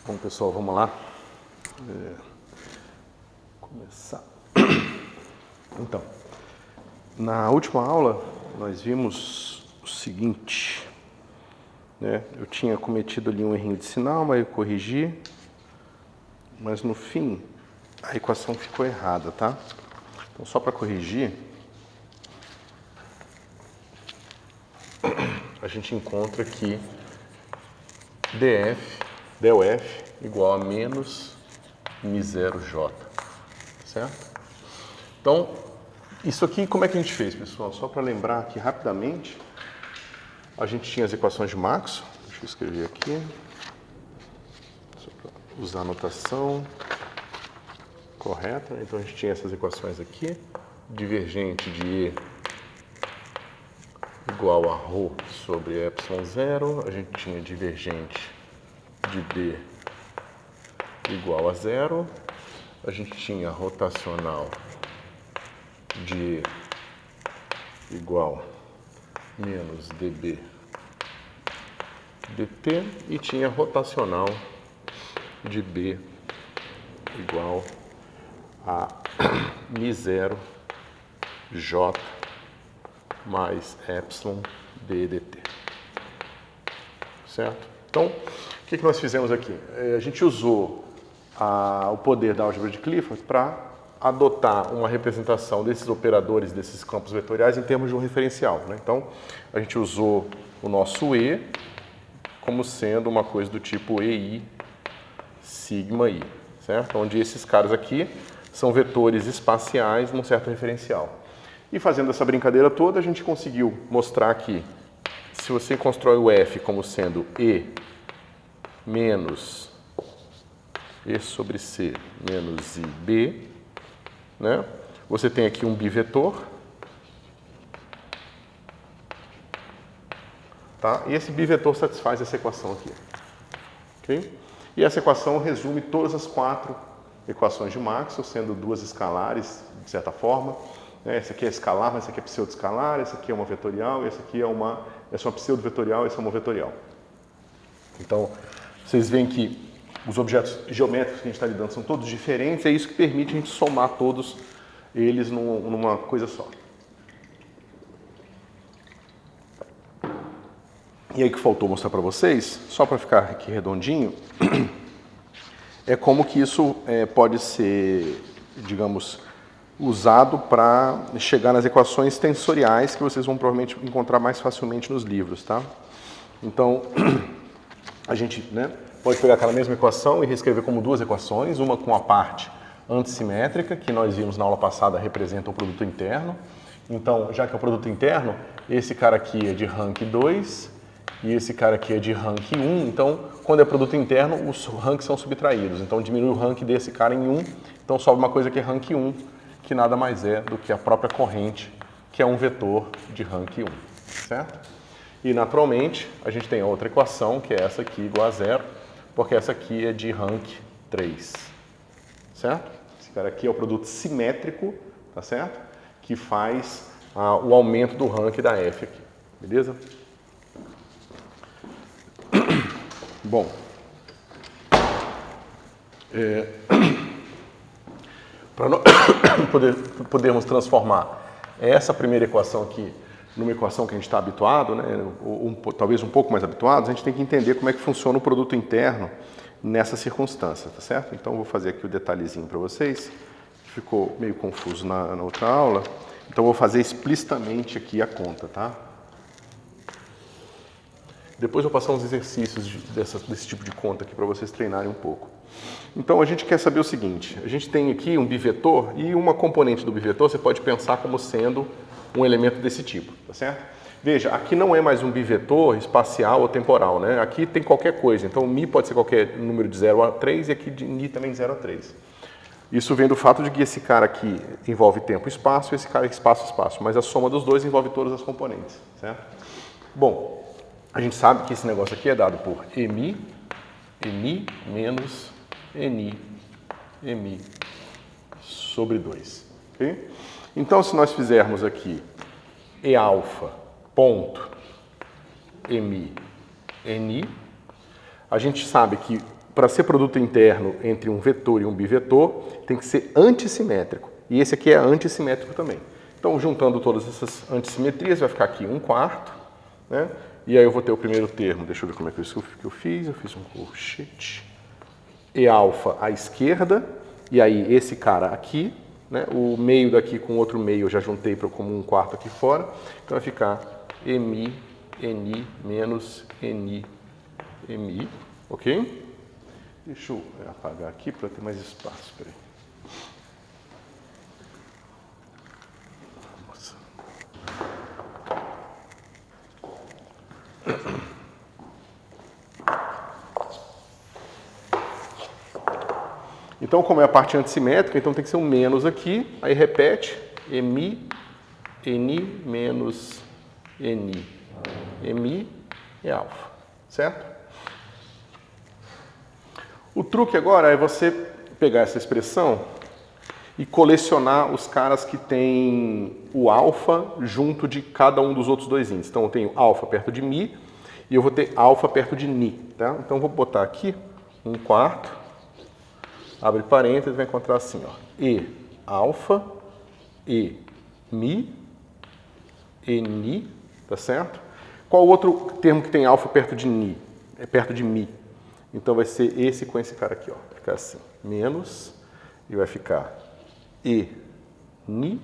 Bom, pessoal, vamos lá. Começar. Então, na última aula, nós vimos o seguinte, né? Eu tinha cometido ali um errinho de sinal, mas eu corrigi, mas no fim, a equação ficou errada, tá? Então, só para corrigir, a gente encontra que del F igual a menos Mi0J, certo? Então, isso aqui como é que a gente fez, pessoal? Só para lembrar aqui rapidamente, a gente tinha as equações de Maxwell, deixa eu escrever aqui, só para usar a notação correta. Então a gente tinha essas equações aqui, divergente de E igual a ρ sobre ε0, a gente tinha divergente de B igual a zero, a gente tinha rotacional de E igual menos dB dt e tinha rotacional de B igual a Mi0 J mais epsilon ddt, certo? Então, o que nós fizemos aqui? A gente usou o poder da álgebra de Clifford para adotar uma representação desses operadores, desses campos vetoriais, em termos de um referencial, né? Então, a gente usou o nosso E como sendo uma coisa do tipo EI sigma I, certo? Onde esses caras aqui são vetores espaciais num certo referencial. E fazendo essa brincadeira toda, a gente conseguiu mostrar que se você constrói o F como sendo E menos E sobre C menos IB, né? Você tem aqui um bivetor, tá? E esse bivetor satisfaz essa equação aqui, ok? E essa equação resume todas as quatro equações de Maxwell, sendo duas escalares, de certa forma. Essa aqui é escalar, mas essa aqui é pseudo-escalar, essa aqui é uma vetorial, essa aqui é uma pseudo-vetorial, essa é uma vetorial. Então, vocês veem que os objetos geométricos que a gente está lidando são todos diferentes, é isso que permite a gente somar todos eles numa coisa só. E aí que faltou mostrar para vocês, só para ficar aqui redondinho, é como que isso pode ser, digamos, usado para chegar nas equações tensoriais que vocês vão provavelmente encontrar mais facilmente nos livros, tá? Então, a gente, né, pode pegar aquela mesma equação e reescrever como duas equações, uma com a parte antissimétrica, que nós vimos na aula passada representa o produto interno. Então, já que é o produto interno, esse cara aqui é de rank 2 e esse cara aqui é de rank 1. Então, quando é produto interno, os ranks são subtraídos. Então, diminui o rank desse cara em 1. Então, sobe uma coisa que é rank 1, que nada mais é do que a própria corrente, que é um vetor de rank 1, certo? E, naturalmente, a gente tem a outra equação, que é essa aqui, igual a zero, porque essa aqui é de rank 3, certo? Esse cara aqui é o produto simétrico, tá certo? Que faz o aumento do rank da F aqui, beleza? Bom, para nós podermos transformar essa primeira equação aqui numa equação que a gente está habituado, né, talvez um pouco mais habituados, a gente tem que entender como é que funciona o produto interno nessa circunstância, tá certo? Então, eu vou fazer aqui o detalhezinho para vocês, que ficou meio confuso na outra aula, então eu vou fazer explicitamente aqui a conta, tá? Depois eu vou passar uns exercícios desse tipo de conta aqui para vocês treinarem um pouco. Então, a gente quer saber o seguinte, a gente tem aqui um bivetor e uma componente do bivetor você pode pensar como sendo um elemento desse tipo, tá certo? Veja, aqui não é mais um bivetor espacial ou temporal, né? Aqui tem qualquer coisa, então Mi pode ser qualquer número de 0 a 3 e aqui de Ni também de 0 a 3. Isso vem do fato de que esse cara aqui envolve tempo e espaço e esse cara é espaço e espaço, mas a soma dos dois envolve todas as componentes, certo? Bom, a gente sabe que esse negócio aqui é dado por Emi menos Ni sobre 2, ok? Então, se nós fizermos aqui E alfa ponto Emi Ni, a gente sabe que para ser produto interno entre um vetor e um bivetor, tem que ser antissimétrico. E esse aqui é antissimétrico também. Então, juntando todas essas antissimetrias, vai ficar aqui 1/4, né? E aí eu vou ter o primeiro termo, deixa eu ver como é que eu fiz um colchete. E alfa à esquerda, e aí esse cara aqui, né? O meio daqui com outro meio eu já juntei como 1/4 aqui fora, então vai ficar mi, ni menos ni, mi, ok? Deixa eu apagar aqui para ter mais espaço, peraí. Nossa. Então, como é a parte antissimétrica, então tem que ser um menos aqui, aí repete, mi, ni menos ni, mi é alfa, certo? O truque agora é você pegar essa expressão e colecionar os caras que tem o alfa junto de cada um dos outros dois índices. Então eu tenho alfa perto de mi e eu vou ter alfa perto de ni, tá? Então eu vou botar aqui 1/4, abre parênteses, vai encontrar assim, ó, e alfa, e mi, e ni, tá certo? Qual outro termo que tem alfa perto de ni? É perto de mi. Então vai ser esse com esse cara aqui, ó. Vai ficar assim, menos, e vai ficar e, ni,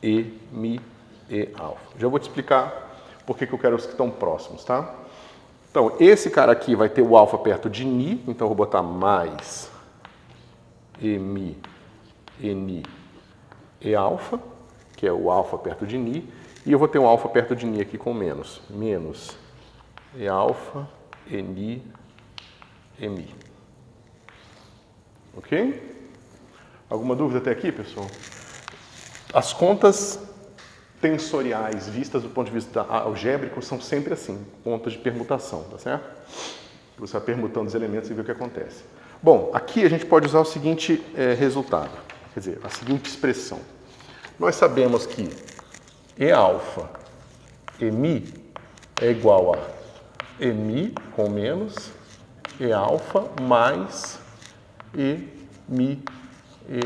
e, mi, e, alfa. Já vou te explicar por que eu quero os que estão próximos, tá? Então, esse cara aqui vai ter o alfa perto de ni, então eu vou botar mais e, mi, e, ni, e, alfa, que é o alfa perto de ni, e eu vou ter um alfa perto de ni aqui com menos. Menos e alfa, e, ni, e, mi. Ok? Alguma dúvida até aqui, pessoal? As contas tensoriais vistas do ponto de vista algébrico são sempre assim, contas de permutação, tá certo? Você vai permutando os elementos e vê o que acontece. Bom, aqui a gente pode usar o seguinte resultado, quer dizer, a seguinte expressão. Nós sabemos que E alfa e mi é igual a E mi com menos E alfa mais E mi E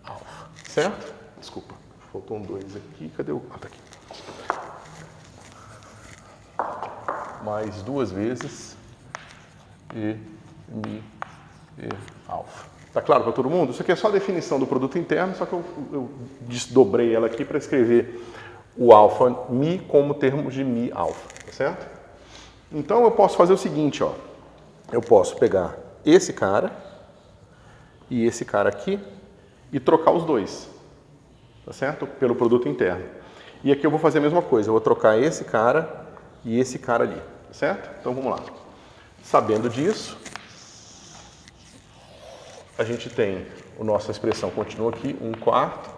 alfa, certo? Desculpa, faltou um 2 aqui, cadê o... Ah, tá aqui. Mais 2 vezes E mi E alfa. Tá claro para todo mundo? Isso aqui é só a definição do produto interno, só que eu desdobrei ela aqui para escrever o alfa mi como termos de mi alfa, tá certo? Então eu posso fazer o seguinte, ó. Eu posso pegar esse cara e esse cara aqui e trocar os dois, tá certo? Pelo produto interno. E aqui eu vou fazer a mesma coisa, eu vou trocar esse cara e esse cara ali, tá certo? Então vamos lá. Sabendo disso, a gente tem a nossa expressão continua aqui, 1/4.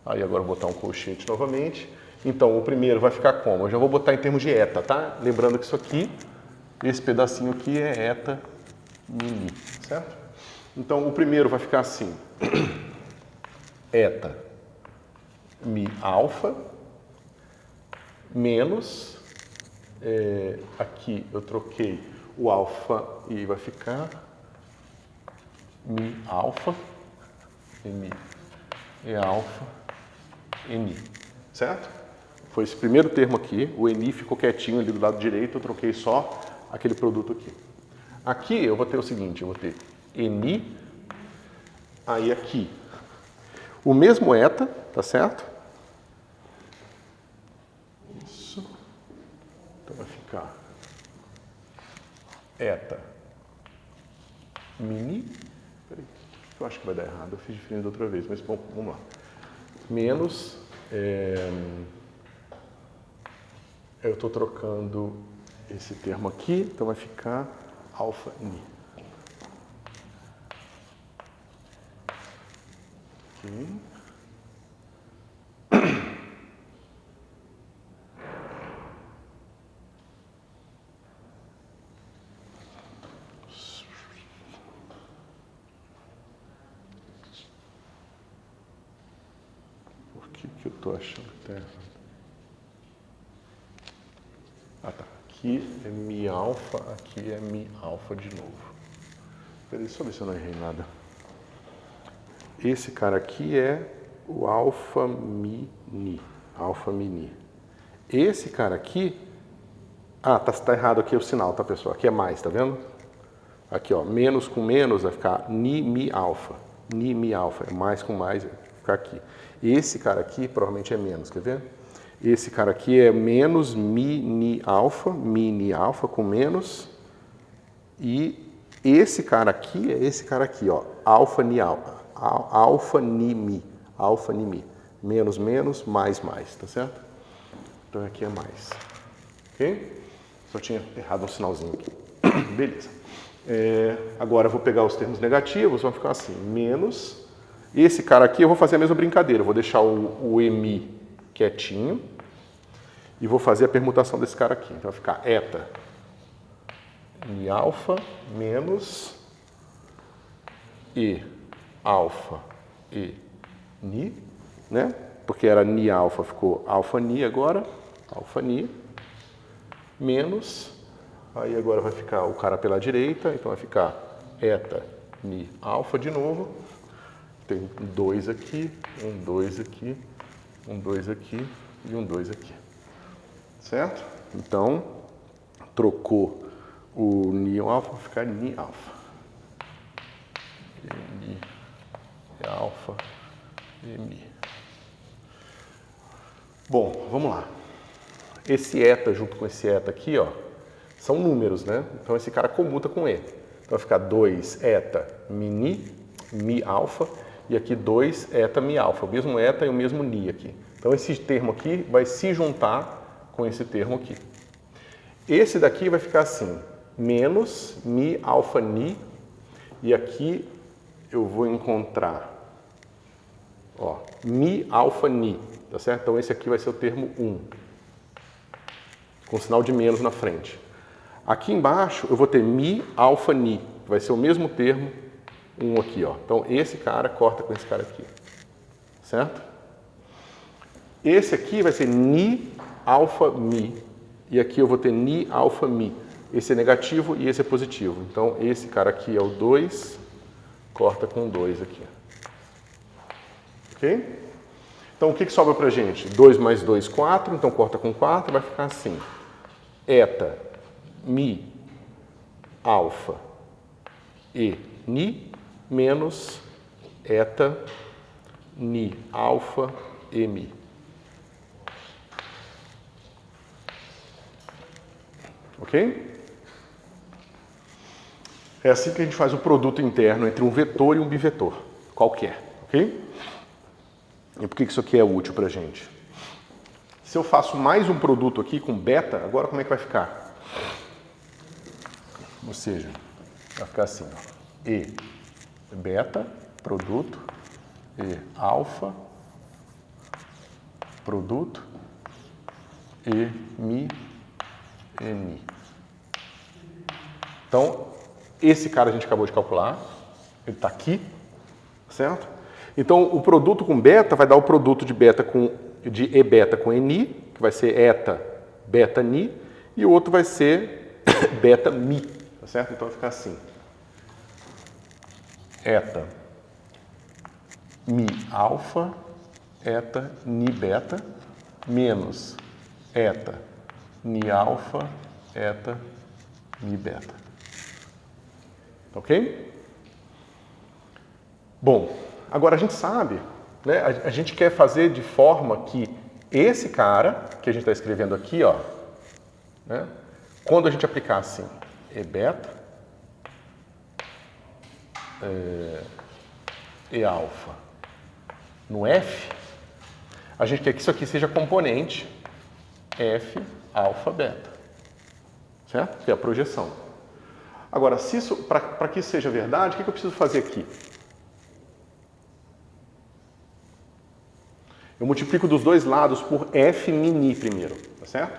Aí agora eu vou botar um colchete novamente. Então o primeiro vai ficar como? Eu já vou botar em termos de eta, tá? Lembrando que isso aqui, esse pedacinho aqui é eta mi, certo? Então o primeiro vai ficar assim, eta mi alfa menos, aqui eu troquei o alfa e vai ficar mi alfa, mi e alfa, ni, certo? Foi esse primeiro termo aqui, o ni ficou quietinho ali do lado direito, eu troquei só aquele produto aqui. Aqui eu vou ter o seguinte, eu vou ter ni, aí aqui o mesmo eta, tá certo? Isso. Então vai ficar eta mini, peraí, eu acho que vai dar errado, eu fiz diferente da outra vez, mas bom, vamos lá. Menos, eu estou trocando esse termo aqui, então vai ficar alfa ni. Ok. Por que eu estou achando que está errado? Ah, tá. Aqui é mi alfa, aqui é mi alfa de novo. Deixa eu ver se eu não errei nada. Esse cara aqui é o alfa mini. Alfa mini. Esse cara aqui... Ah, tá errado aqui o sinal, tá, pessoal? Aqui é mais, tá vendo? Aqui, ó, menos com menos vai ficar ni, mi, alfa. Ni, mi, alfa. É mais com mais, vai ficar aqui. Esse cara aqui provavelmente é menos, quer ver? Esse cara aqui é menos mi, ni, alfa com menos. E esse cara aqui é esse cara aqui, ó, alfa, ni, mi. Menos, menos, mais, tá certo? Então aqui é mais. Ok? Só tinha errado um sinalzinho aqui. Beleza. Agora eu vou pegar os termos negativos, vão ficar assim, menos. Esse cara aqui eu vou fazer a mesma brincadeira, eu vou deixar o mi quietinho e vou fazer a permutação desse cara aqui. Então vai ficar eta mi alfa menos e alfa e ni, né? Porque era ni alfa, ficou alfa ni agora, alfa ni, menos, aí agora vai ficar o cara pela direita, então vai ficar eta ni alfa de novo, tem 2 aqui, 2 aqui, 2 aqui e 2 aqui, certo? Então, trocou o ni alfa, vai ficar ni alfa. Ni alfa e mi. Bom, vamos lá. Esse eta junto com esse eta aqui, ó, são números, né? Então esse cara comuta com e. Então vai ficar 2 eta mi alfa e aqui 2 eta mi alfa. O mesmo eta e o mesmo ni aqui. Então esse termo aqui vai se juntar com esse termo aqui. Esse daqui vai ficar assim, menos mi alfa ni, e aqui eu vou encontrar, ó, mi alfa ni, tá certo? Então esse aqui vai ser o termo 1, com sinal de menos na frente. Aqui embaixo eu vou ter mi alfa ni, que vai ser o mesmo termo 1 aqui, ó. Então esse cara corta com esse cara aqui, certo? Esse aqui vai ser ni alfa mi, e aqui eu vou ter ni alfa mi. Esse é negativo e esse é positivo. Então esse cara aqui é o 2, corta com 2 aqui. Ok? Então o que sobra pra gente? 2 mais 2, 4, então corta com 4, vai ficar assim. Eta mi alfa e ni menos eta ni alfa e mi. Ok? É assim que a gente faz o produto interno entre um vetor e um bivetor, qualquer, ok? E por que isso aqui é útil para a gente? Se eu faço mais um produto aqui com beta, agora como é que vai ficar? Ou seja, vai ficar assim, ó, e beta, produto, e alfa, produto, e mi, e ni. Então, esse cara a gente acabou de calcular, ele está aqui, certo? Então, o produto com beta vai dar o produto de E beta com Ni, que vai ser eta beta ni, e o outro vai ser beta mi, tá certo? Então vai ficar assim. Eta mi alfa, eta ni beta, menos eta ni alfa, eta mi beta. Ok? Bom, agora a gente sabe, né? A gente quer fazer de forma que esse cara, que a gente está escrevendo aqui, ó, né? Quando a gente aplicar assim, E beta, E alfa no F, a gente quer que isso aqui seja componente F alfa beta, certo? Que é a projeção. Agora, se isso, para que isso seja verdade, o que eu preciso fazer aqui? Eu multiplico dos dois lados por F mini primeiro, tá certo?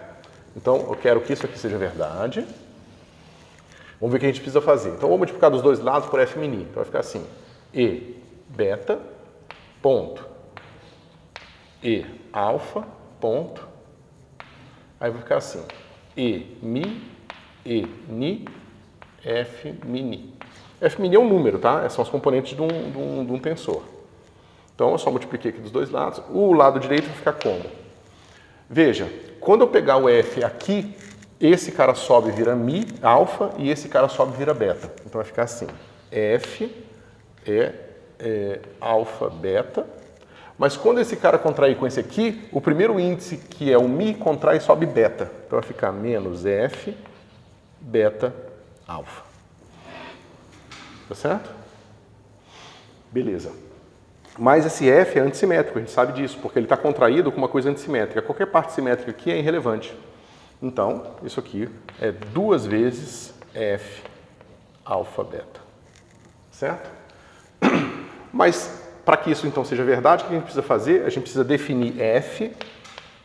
Então, eu quero que isso aqui seja verdade. Vamos ver o que a gente precisa fazer. Então, eu vou multiplicar dos dois lados por F mini. Então, vai ficar assim, E beta, ponto, E alfa, ponto. Aí vai ficar assim, E mi, E ni, F mini. F' é um número, tá? São os componentes de um tensor. Então, eu só multipliquei aqui dos dois lados. O lado direito vai ficar como? Veja, quando eu pegar o F aqui, esse cara sobe e vira Mi, alfa, e esse cara sobe e vira beta. Então, vai ficar assim. F é alfa, beta. Mas quando esse cara contrair com esse aqui, o primeiro índice, que é o Mi, contrai e sobe beta. Então, vai ficar menos F, beta, alfa. Tá certo? Beleza. Mas esse F é antissimétrico, a gente sabe disso, porque ele está contraído com uma coisa antissimétrica. Qualquer parte simétrica aqui é irrelevante. Então, isso aqui é 2 vezes F alfa beta. Certo? Mas, para que isso então seja verdade, o que a gente precisa fazer? A gente precisa definir F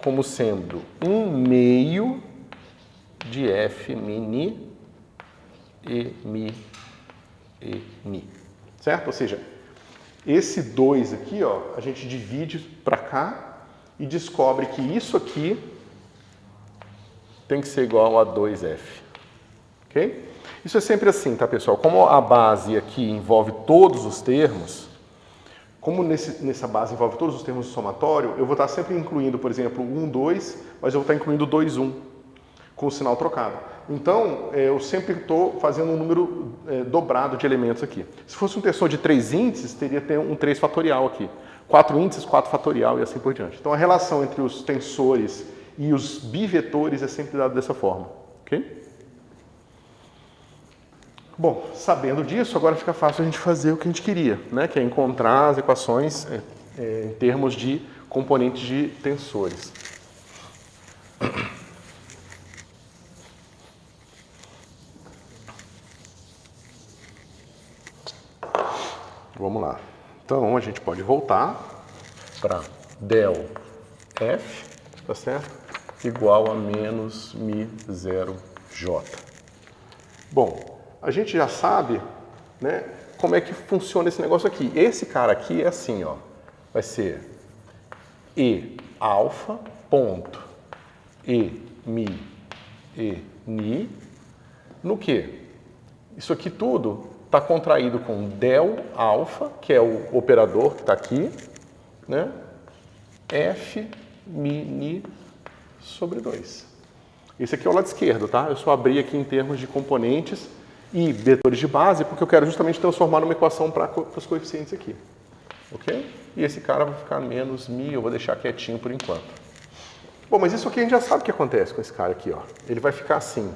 como sendo 1/2 de F mini e Mi e Ni. Certo? Ou seja, esse 2 aqui, ó, a gente divide para cá e descobre que isso aqui tem que ser igual a 2F. Ok? Isso é sempre assim, tá, pessoal? Como a base aqui envolve todos os termos, como nessa base envolve todos os termos do somatório, eu vou estar sempre incluindo, por exemplo, 1, 2, mas eu vou estar incluindo 2, 1, com o sinal trocado. Então, eu sempre estou fazendo um número dobrado de elementos aqui. Se fosse um tensor de 3 índices, teria um 3 fatorial aqui. 4 índices, 4 fatorial e assim por diante. Então, a relação entre os tensores e os bivetores é sempre dada dessa forma. Ok? Bom, sabendo disso, agora fica fácil a gente fazer o que a gente queria, né? Que é encontrar as equações em termos de componentes de tensores. Vamos lá. Então, a gente pode voltar para del F, tá certo? Igual a menos Mi0J. Bom, a gente já sabe, né, como é que funciona esse negócio aqui. Esse cara aqui é assim, ó. Vai ser E alfa ponto E Mi E Ni no quê? Isso aqui tudo está contraído com del alfa, que é o operador que está aqui, né? F Mi Ni sobre 2. Esse aqui é o lado esquerdo, tá? Eu só abri aqui em termos de componentes e vetores de base, porque eu quero justamente transformar numa equação para os coeficientes aqui. Ok? E esse cara vai ficar menos Mi, eu vou deixar quietinho por enquanto. Bom, mas isso aqui a gente já sabe o que acontece com esse cara aqui, ó. Ele vai ficar assim.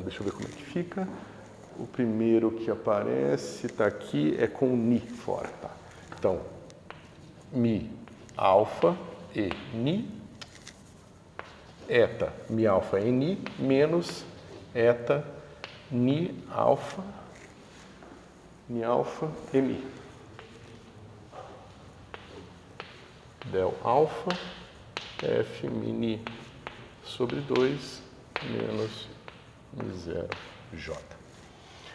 Deixa eu ver como é que fica. O primeiro que aparece, está aqui, é com Ni fora. Tá? Então, Mi alfa e Ni, eta Mi alfa e Ni, menos eta Ni alfa e Mi. Del alfa, F Mi Ni sobre 2, menos Mi0J.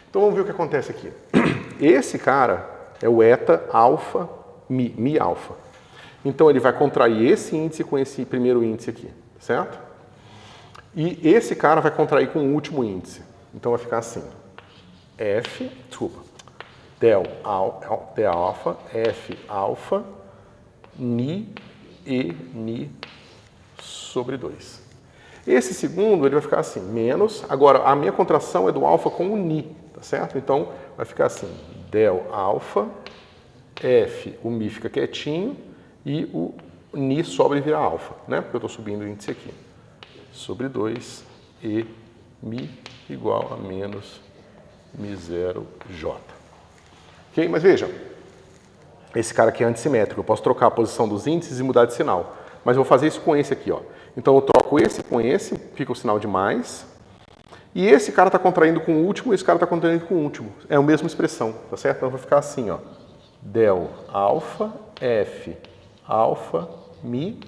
Então vamos ver o que acontece aqui. Esse cara é o eta alfa Mi alfa. Então ele vai contrair esse índice com esse primeiro índice aqui, certo? E esse cara vai contrair com o último índice. Então vai ficar assim. Del alfa, F alfa, Ni e Ni sobre 2. Esse segundo ele vai ficar assim, menos. Agora, a minha contração é do alfa com o Ni, tá certo? Então vai ficar assim, del alfa, F, o Mi fica quietinho, e o Ni sobe e vira alfa, né? Porque eu estou subindo o índice aqui. Sobre 2 e Mi igual a menos Mi0J. Ok? Mas veja, esse cara aqui é antissimétrico. Eu posso trocar a posição dos índices e mudar de sinal. Mas eu vou fazer isso com esse aqui, ó. Então eu troco esse com esse, fica o sinal de mais. E esse cara está contraindo com o último e esse cara está contraindo com o último. É a mesma expressão, tá certo? Então vai ficar assim, ó. Del alfa, F alfa, Mi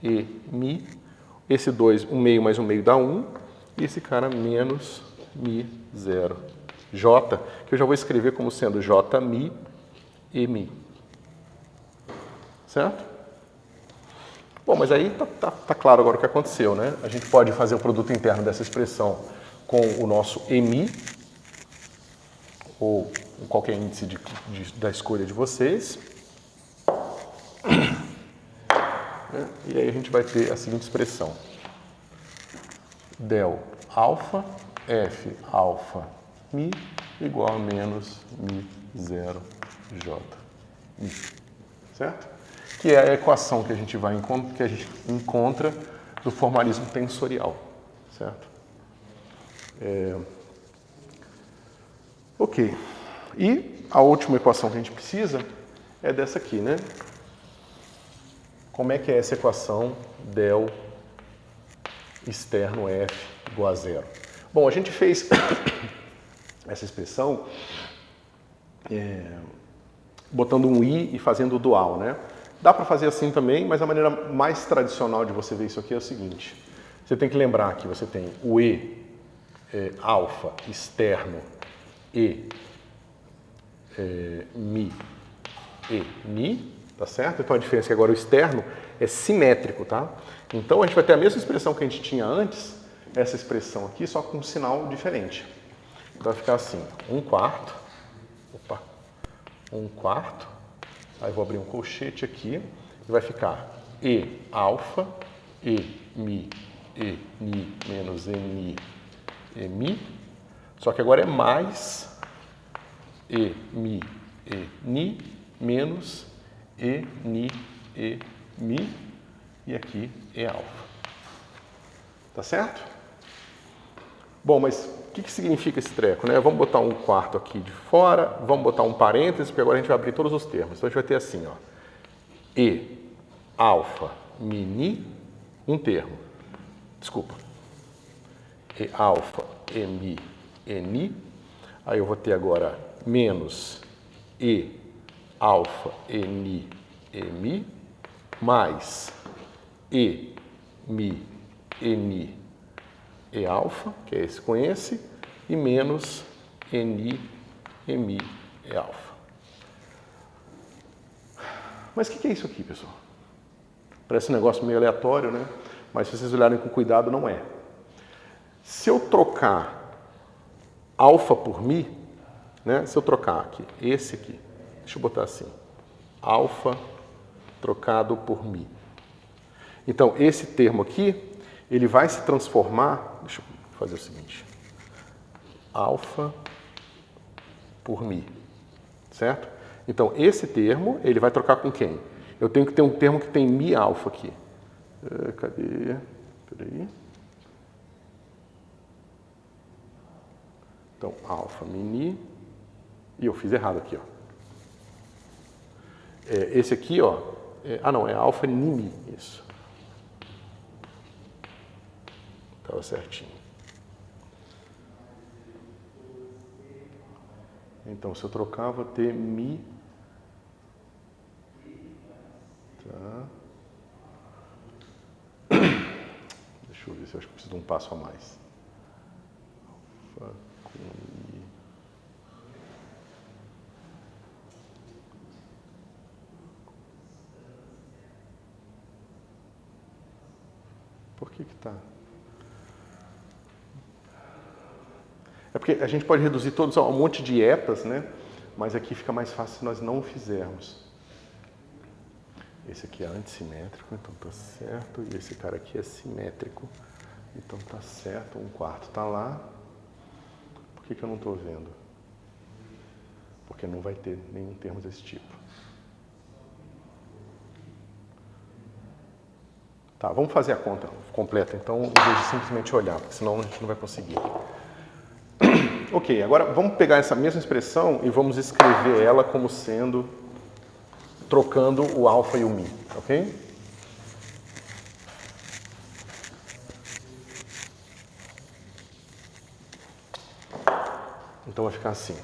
e Mi. Esse 2, 1/2 mais 1/2 dá 1. E esse cara menos Mi0J, que eu já vou escrever como sendo J Mi e Mi. Certo? Bom, mas aí tá claro agora o que aconteceu, né? A gente pode fazer o produto interno dessa expressão com o nosso EMI, ou qualquer índice da escolha de vocês. E aí a gente vai ter a seguinte expressão. Del alfa F alfa mi igual a menos mi 0 J mi. Certo? Que é a equação que a gente encontra do formalismo tensorial. Certo? Ok. E a última equação que a gente precisa é dessa aqui, né? Como é que é essa equação del externo F igual a zero? Bom, a gente fez essa expressão botando um i e fazendo o dual, né? Dá para fazer assim também, mas a maneira mais tradicional de você ver isso aqui é o seguinte. Você tem que lembrar que você tem o e alfa externo e mi e ni, tá certo? Então a diferença é que agora o externo é simétrico, tá? Então a gente vai ter a mesma expressão que a gente tinha antes, essa expressão aqui, só com um sinal diferente. Então vai ficar assim, 1/4, opa, 1/4, aí vou abrir um colchete aqui, e vai ficar e alfa, e mi, e ni, menos e mi, e mi, só que agora é mais e mi, e ni, menos e ni, e mi, e aqui é alfa. Tá certo? Bom, mas o que significa esse treco, né? Vamos botar 1/4 aqui de fora, vamos botar um parênteses, porque agora a gente vai abrir todos os termos. Então a gente vai ter assim, ó, e alfa mi ni, um termo. Desculpa. E alfa e mi e ni. Aí eu vou ter agora menos e alfa e ni e mi, mais e mi e ni e alfa, que é esse com esse, e menos e ni e mi e alfa. Mas o que é isso aqui, pessoal? Parece um negócio meio aleatório, né? Mas se vocês olharem com cuidado, não é. Se eu trocar alfa por mi, né? Se eu trocar aqui, esse aqui, deixa eu botar assim, alfa trocado por mi. Então, esse termo aqui, ele vai se transformar, deixa eu fazer o seguinte, alfa por mi, certo? Então, esse termo, ele vai trocar com quem? Eu tenho que ter um termo que tem mi alfa aqui. Cadê? Peraí. Então, alfa mini, e eu fiz errado aqui, ó. Esse aqui, ó, não, é alfa nimi, isso. Estava certinho. Então, se eu trocar, vou ter mi. Tá. Deixa eu ver se eu acho que preciso de um passo a mais. Alfa com mi. Por que tá? É porque a gente pode reduzir todos a um monte de etas, né? Mas aqui fica mais fácil se nós não o fizermos. Esse aqui é antissimétrico, então tá certo. E esse cara aqui é simétrico, então tá certo. 1/4 tá lá. Por que eu não estou vendo? Porque não vai ter nenhum termo desse tipo. Tá, vamos fazer a conta completa, então, em vez de simplesmente olhar, porque senão a gente não vai conseguir. Ok, agora vamos pegar essa mesma expressão e vamos escrever ela como sendo, trocando o alfa e o mi, ok? Então vai ficar assim,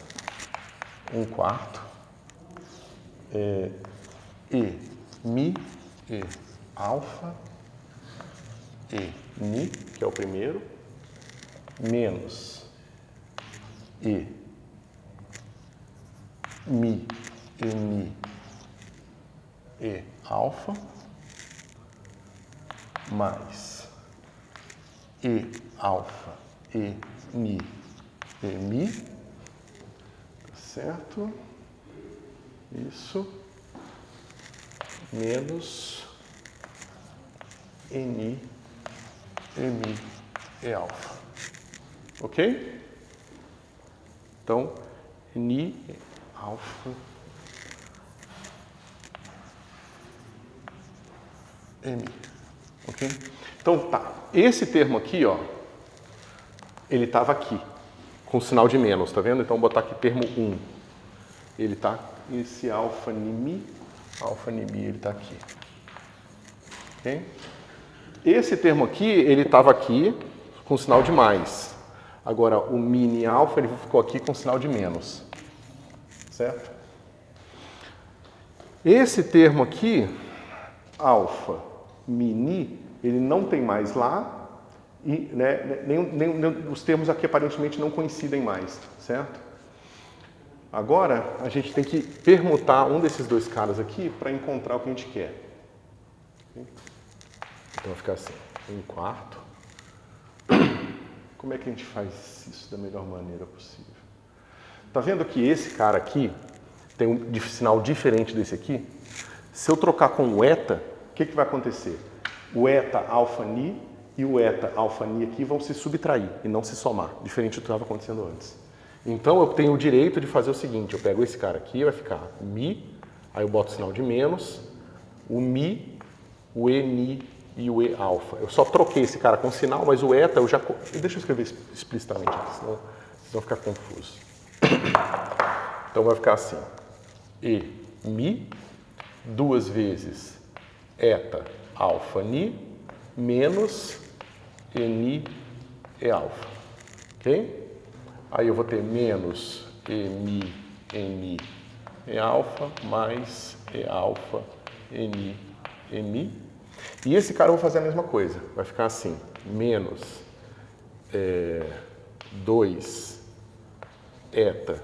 1/4 e mi e alfa e ni, que é o primeiro, menos e mi e ni e alfa, mais e alfa e ni, mi, tá certo? Isso, menos ni, mi e alfa, ok? Então, ni, alfa, mi, ok? Então, tá, esse termo aqui, ó, ele estava aqui, com sinal de menos, tá vendo? Então, vou botar aqui termo 1. Ele está, esse alfa ni mi, ele está aqui. Ok? Esse termo aqui, ele estava aqui com sinal de mais. Agora, o mi ni alfa, ele ficou aqui com sinal de menos. Certo? Esse termo aqui, alfa mi ni, ele não tem mais lá, e né, os termos aqui aparentemente não coincidem mais, certo? Agora, a gente tem que permutar um desses dois caras aqui para encontrar o que a gente quer. Então vai ficar assim, 1/4. Como é que a gente faz isso da melhor maneira possível? Tá vendo que esse cara aqui tem um sinal diferente desse aqui? Se eu trocar com o eta, o que vai acontecer? O eta alfa ni e o eta alfa ni aqui vão se subtrair e não se somar, diferente do que estava acontecendo antes. Então eu tenho o direito de fazer o seguinte, eu pego esse cara aqui, vai ficar mi, aí eu boto o sinal de menos, o mi, o e ni e o e alfa. Eu só troquei esse cara com sinal, mas o eta eu já... Deixa eu escrever explicitamente aqui, senão vai ficar confuso. Então vai ficar assim, e mi, 2 vezes eta alfa ni, menos e ni e alfa, ok? Aí eu vou ter menos e mi e alfa, mais e alfa, e mi. E esse cara eu vou fazer a mesma coisa, vai ficar assim, menos 2 eta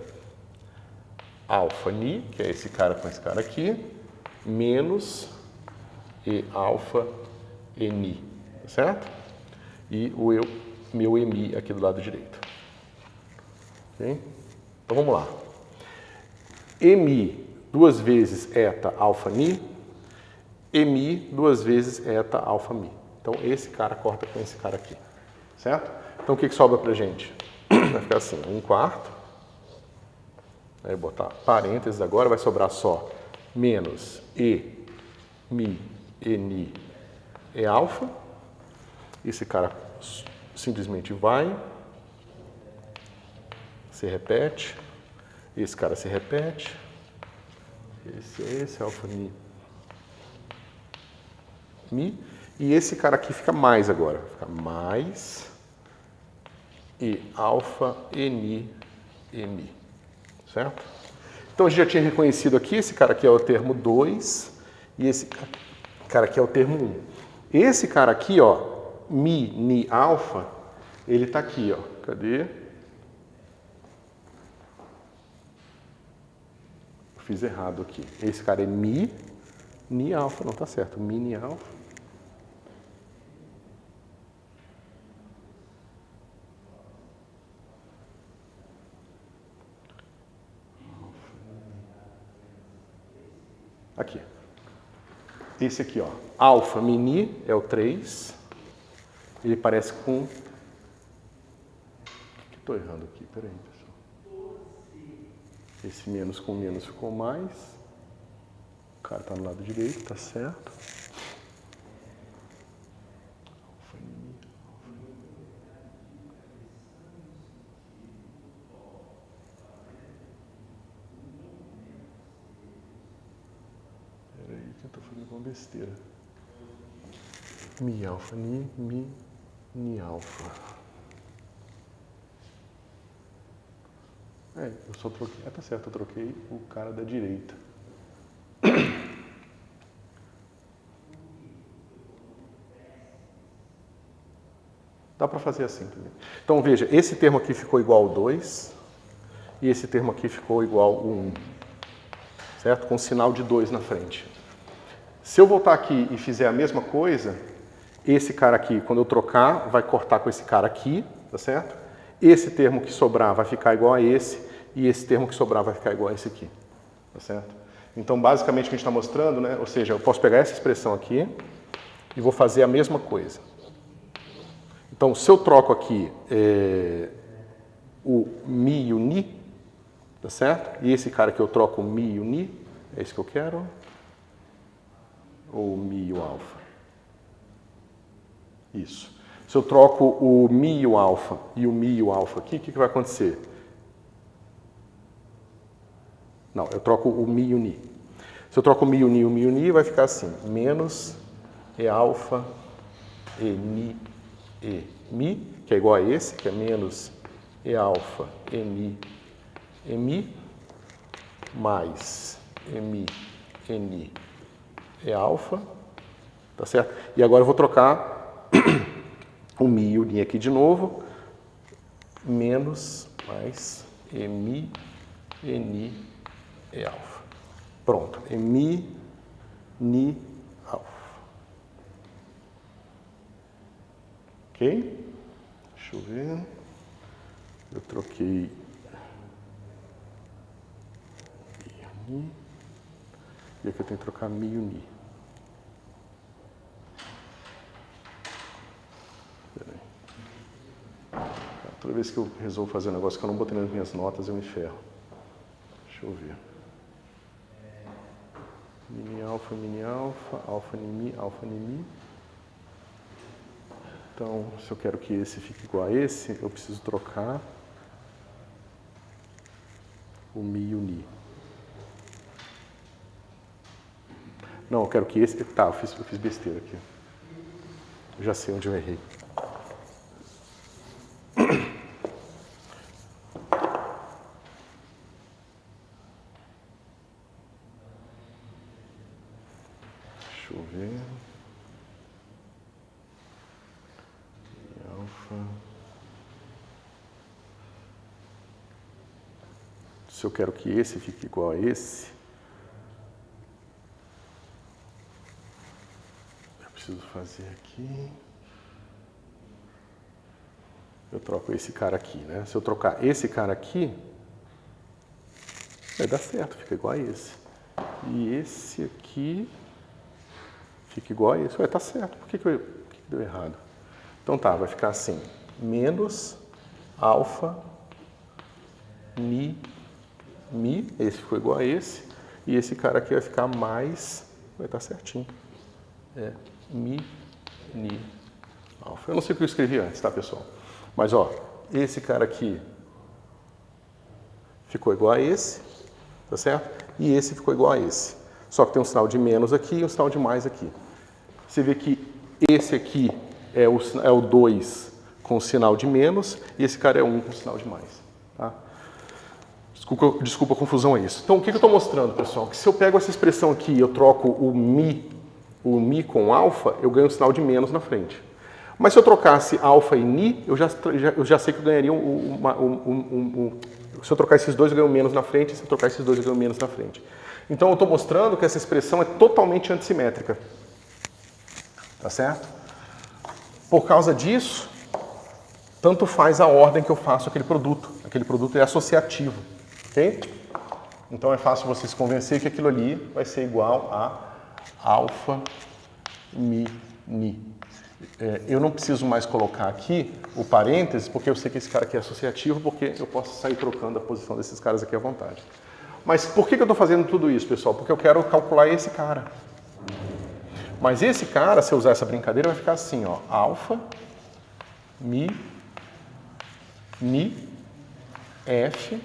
alfa ni, que é esse cara com esse cara aqui, menos e alfa e ni, certo? E o meu e mi aqui do lado direito. Okay? Então vamos lá. E mi 2 vezes eta alfa ni, e mi 2 vezes eta alfa mi. Então esse cara corta com esse cara aqui, certo? Então o que sobra pra gente? Vai ficar assim, 1/4. Aí botar parênteses agora, vai sobrar só menos e mi, e ni, e alfa. Esse cara simplesmente vai, se repete, esse cara se repete, esse alfa mi, e esse cara aqui fica mais agora, fica mais e alfa e ni e mi, certo? Então a gente já tinha reconhecido aqui, esse cara aqui é o termo 2 e esse cara aqui é o termo 1. Esse cara aqui, ó, mi, ni, alfa, ele tá aqui, ó, cadê? Fiz errado aqui. Esse cara é mi, ni, alfa, não tá certo, mi, ni, alfa. Aqui. Esse aqui, ó, alfa, mi, ni, é o 3. Ele parece com... O que estou errando aqui? Peraí, pessoal. Esse menos com menos ficou mais. O cara está no lado direito, tá certo. Peraí, que eu estou fazendo uma besteira. Mi alfa, ni alfa. Eu só troquei... tá certo, eu troquei o cara da direita. Dá para fazer assim também. Então, veja, esse termo aqui ficou igual ao 2 e esse termo aqui ficou igual ao 1. Certo? Com sinal de 2 na frente. Se eu voltar aqui e fizer a mesma coisa, esse cara aqui, quando eu trocar, vai cortar com esse cara aqui, tá certo? esse termo que sobrar vai ficar igual a esse, e esse termo que sobrar vai ficar igual a esse aqui. Tá certo? Então, basicamente, o que a gente está mostrando, né? Ou seja, eu posso pegar essa expressão aqui e vou fazer a mesma coisa. Então, se eu troco aqui o mi e o ni, tá certo? E esse cara que eu troco o mi e o ni, é esse que eu quero? Ou o mi e o alfa? Isso. Se eu troco o mi e o alfa e o mi e o alfa aqui, o que vai acontecer? Não, eu troco o mi e o ni. Se eu troco o mi e o mi, vai ficar assim. Menos e alfa e ni e mi, que é igual a esse, que é menos e alfa e ni e mi, mais e mi e ni e alfa, tá certo? E agora eu vou trocar o mi e o ni aqui de novo, menos mais e mi e ni e alfa. Pronto, e mi, ni, alfa. Ok? Deixa eu ver. Eu troquei mi, e aqui eu tenho que trocar mi e ni. Toda vez que eu resolvo fazer um negócio que eu não botei nas minhas notas, eu me ferro. Deixa eu ver. Mini alfa, alfa nimi. Então, se eu quero que esse fique igual a esse, eu preciso trocar o mi e o ni. Não, eu quero que esse... Tá, eu fiz besteira aqui. Eu já sei onde eu errei. Deixa eu ver. Alfa. Se eu quero que esse fique igual a esse, eu preciso fazer aqui. Eu troco esse cara aqui, né? Se eu trocar esse cara aqui, vai dar certo, fica igual a esse. E esse aqui fica igual a esse. Vai estar certo. Por que deu errado? Então tá, vai ficar assim. Menos alfa ni mi. Esse ficou igual a esse. E esse cara aqui vai ficar mais... Vai estar certinho. É mi, ni, alfa. Eu não sei o que eu escrevi antes, tá, pessoal? Mas, ó, esse cara aqui ficou igual a esse, tá certo? E esse ficou igual a esse. Só que tem um sinal de menos aqui e um sinal de mais aqui. Você vê que esse aqui é o 2 com sinal de menos e esse cara é 1 com sinal de mais. Tá? Desculpa a confusão, é isso. Então, o que eu estou mostrando, pessoal? Que se eu pego essa expressão aqui e eu troco o mi com alfa, eu ganho um sinal de menos na frente. Mas se eu trocasse alfa e ni, eu já sei que eu ganharia se eu trocar esses dois, eu ganho menos na frente. Se eu trocar esses dois, eu ganho menos na frente. Então, eu estou mostrando que essa expressão é totalmente antissimétrica. Tá certo? Por causa disso, tanto faz a ordem que eu faço aquele produto. Aquele produto é associativo. Ok? Então, é fácil você se convencer que aquilo ali vai ser igual a alfa, mi, ni. Eu não preciso mais colocar aqui o parênteses, porque eu sei que esse cara aqui é associativo, porque eu posso sair trocando a posição desses caras aqui à vontade. Mas por que eu estou fazendo tudo isso, pessoal? Porque eu quero calcular esse cara. Mas esse cara, se eu usar essa brincadeira, vai ficar assim, ó. Alfa, mi, ni, f,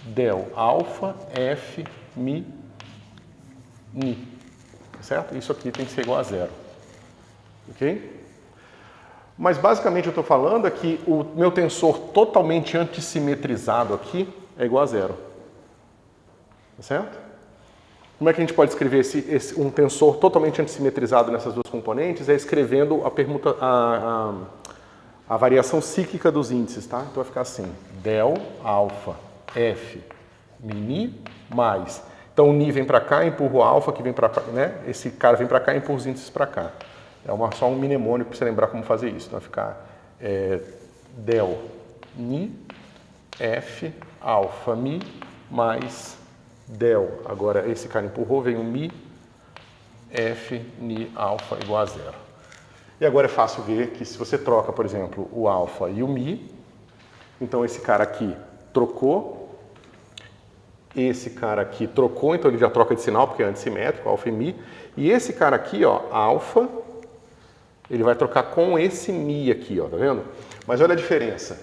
del. Alfa, f, mi, ni. Certo? Isso aqui tem que ser igual a 0. Ok? Mas basicamente eu estou falando é que o meu tensor totalmente antissimetrizado aqui é igual a 0. Tá certo? Como é que a gente pode escrever um tensor totalmente antissimetrizado nessas duas componentes? É escrevendo a variação cíclica dos índices, tá? Então vai ficar assim, del alfa f mi mais. Então o ni vem para cá, empurra o alfa que vem para cá, né? Esse cara vem para cá e empurra os índices para cá. É só um mnemônico para você lembrar como fazer isso. Então vai ficar del ni f alfa mi mais del. Agora esse cara empurrou, vem o mi f ni alfa igual a zero. E agora é fácil ver que se você troca, por exemplo, o alfa e o mi, então esse cara aqui trocou, esse cara aqui trocou, então ele já troca de sinal porque é antissimétrico, alfa e mi, e esse cara aqui, ó, alfa, ele vai trocar com esse mi aqui, ó, tá vendo? Mas olha a diferença.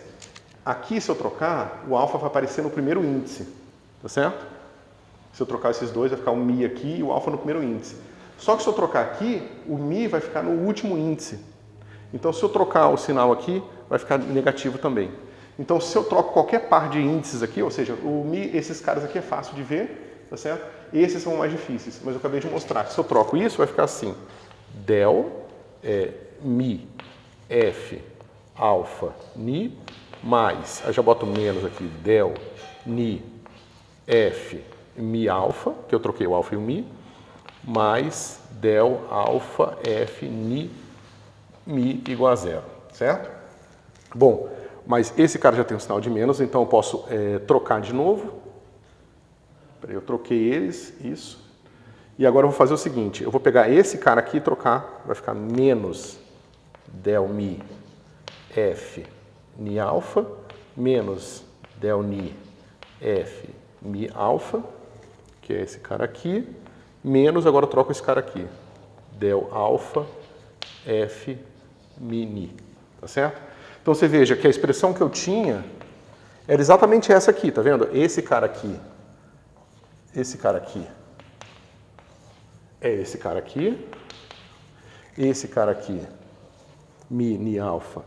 Aqui, se eu trocar, o alfa vai aparecer no primeiro índice, tá certo? Se eu trocar esses dois, vai ficar o mi aqui e o alfa no primeiro índice. Só que se eu trocar aqui, o mi vai ficar no último índice. Então, se eu trocar o sinal aqui, vai ficar negativo também. Então, se eu troco qualquer par de índices aqui, ou seja, o mi, esses caras aqui é fácil de ver, tá certo? Esses são mais difíceis, mas eu acabei de mostrar que se eu troco isso, vai ficar assim. Del é mi f alfa ni mais, aí já boto menos aqui, del ni f mi alfa, que eu troquei o alfa e o mi, mais del alfa f ni mi igual a zero, certo? Bom, mas esse cara já tem um sinal de menos, então eu posso trocar de novo. Eu troquei eles, isso. E agora eu vou fazer o seguinte, eu vou pegar esse cara aqui e trocar, vai ficar menos del mi f ni alfa, menos del ni f mi alfa, que é esse cara aqui, menos, agora eu troco esse cara aqui, del alfa f mi ni, tá certo? Então você veja que a expressão que eu tinha era exatamente essa aqui, tá vendo? Esse cara aqui é esse cara aqui, esse cara aqui, mi ni alfa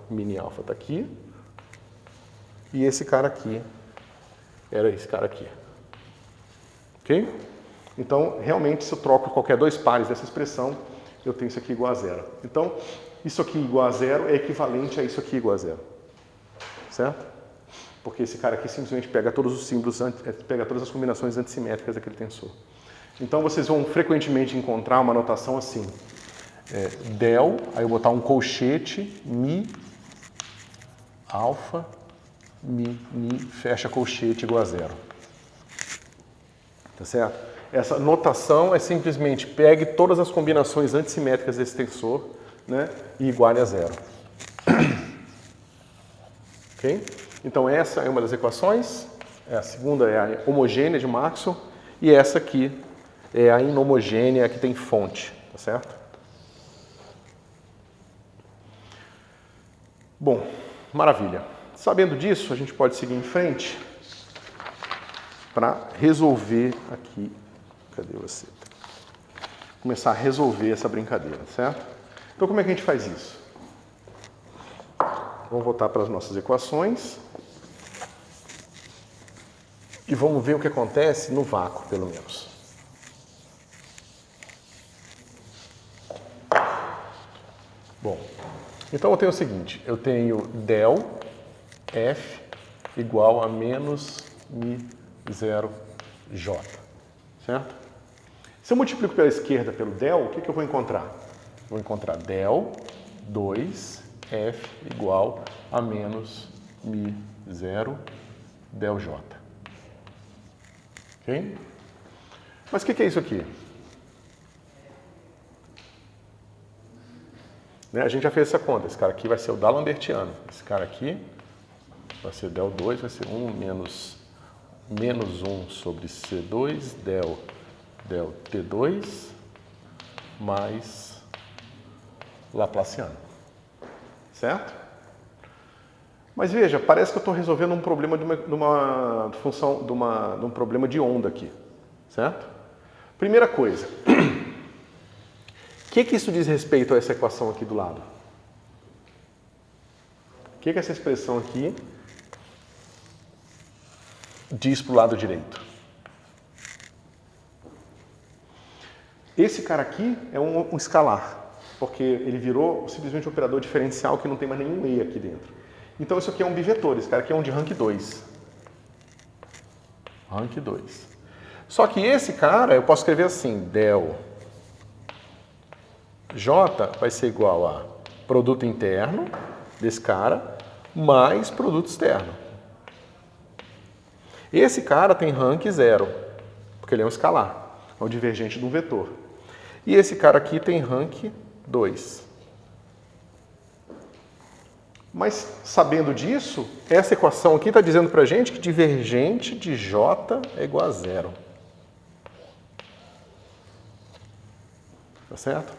tá aqui, e esse cara aqui era esse cara aqui, ok? Então, realmente, se eu troco qualquer dois pares dessa expressão, eu tenho isso aqui igual a zero. Então, isso aqui igual a zero é equivalente a isso aqui igual a zero, certo? Porque esse cara aqui simplesmente pega todos os símbolos, pega todas as combinações antissimétricas daquele tensor. Então, vocês vão frequentemente encontrar uma notação assim, del, aí eu botar um colchete, mi, alfa, mi, ni, fecha colchete igual a zero. Tá certo? Essa notação é simplesmente pegue todas as combinações antissimétricas desse tensor, né, e iguale a zero. Ok? Então essa é uma das equações, a segunda é a homogênea de Maxwell, e essa aqui é a inhomogênea que tem fonte, tá certo? Bom, maravilha. Sabendo disso, a gente pode seguir em frente para resolver aqui. Cadê você? Começar a resolver essa brincadeira, certo? Então, como é que a gente faz isso? Vamos voltar para as nossas equações e vamos ver o que acontece no vácuo, pelo menos. Bom, então eu tenho o seguinte, eu tenho del f igual a menos mi 0 j, certo? Se eu multiplico pela esquerda pelo del, o que eu vou encontrar? Vou encontrar del 2f igual a menos mi 0 del j. Ok? Mas o que é isso aqui? Né? A gente já fez essa conta. Esse cara aqui vai ser o D'Alembertiano. Esse cara aqui vai ser del 2, vai ser 1 menos 1 sobre C2 del T2 mais Laplaciano. Certo? Mas veja, parece que eu estou resolvendo um problema de uma função, de um problema de onda aqui. Certo? Primeira coisa. O que isso diz respeito a essa equação aqui do lado? O que essa expressão aqui diz para o lado direito? Esse cara aqui é um escalar, porque ele virou simplesmente um operador diferencial que não tem mais nenhum E aqui dentro. Então isso aqui é um bivetor, esse cara aqui é um de rank 2. Rank 2. Só que esse cara, eu posso escrever assim, del J vai ser igual a produto interno desse cara, mais produto externo. Esse cara tem rank 0, porque ele é um escalar, é o divergente de um vetor. E esse cara aqui tem rank 2. Mas, sabendo disso, essa equação aqui está dizendo para a gente que divergente de J é igual a 0. Tá certo?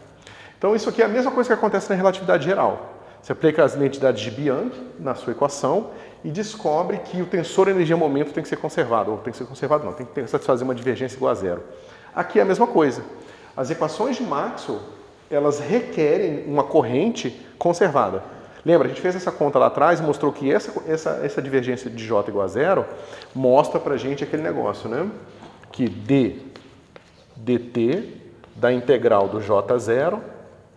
Então, isso aqui é a mesma coisa que acontece na relatividade geral. Você aplica as identidades de Bianchi na sua equação e descobre que o tensor energia-momento tem que ser conservado. Ou tem que ser conservado não, tem que satisfazer uma divergência igual a 0. Aqui é a mesma coisa. As equações de Maxwell, elas requerem uma corrente conservada. Lembra, a gente fez essa conta lá atrás e mostrou que essa divergência de J igual a 0 mostra pra gente aquele negócio, né? Que dt da integral do J0,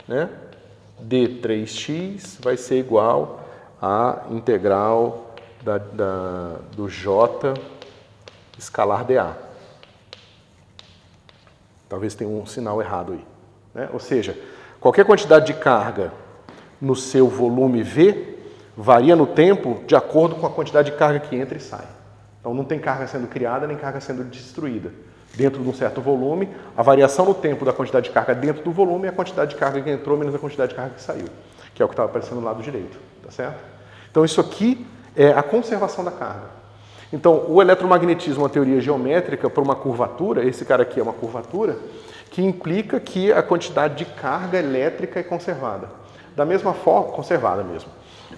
né? d3x vai ser igual à integral do J escalar dA. Talvez tenha um sinal errado aí, né? Ou seja, qualquer quantidade de carga no seu volume V varia no tempo de acordo com a quantidade de carga que entra e sai. Então não tem carga sendo criada nem carga sendo destruída. Dentro de um certo volume, a variação no tempo da quantidade de carga dentro do volume é a quantidade de carga que entrou menos a quantidade de carga que saiu, que é o que estava aparecendo no lado direito, tá certo? Então isso aqui é a conservação da carga. Então o eletromagnetismo é uma teoria geométrica para uma curvatura, esse cara aqui é uma curvatura, que implica que a quantidade de carga elétrica é conservada. Da mesma forma, conservada mesmo.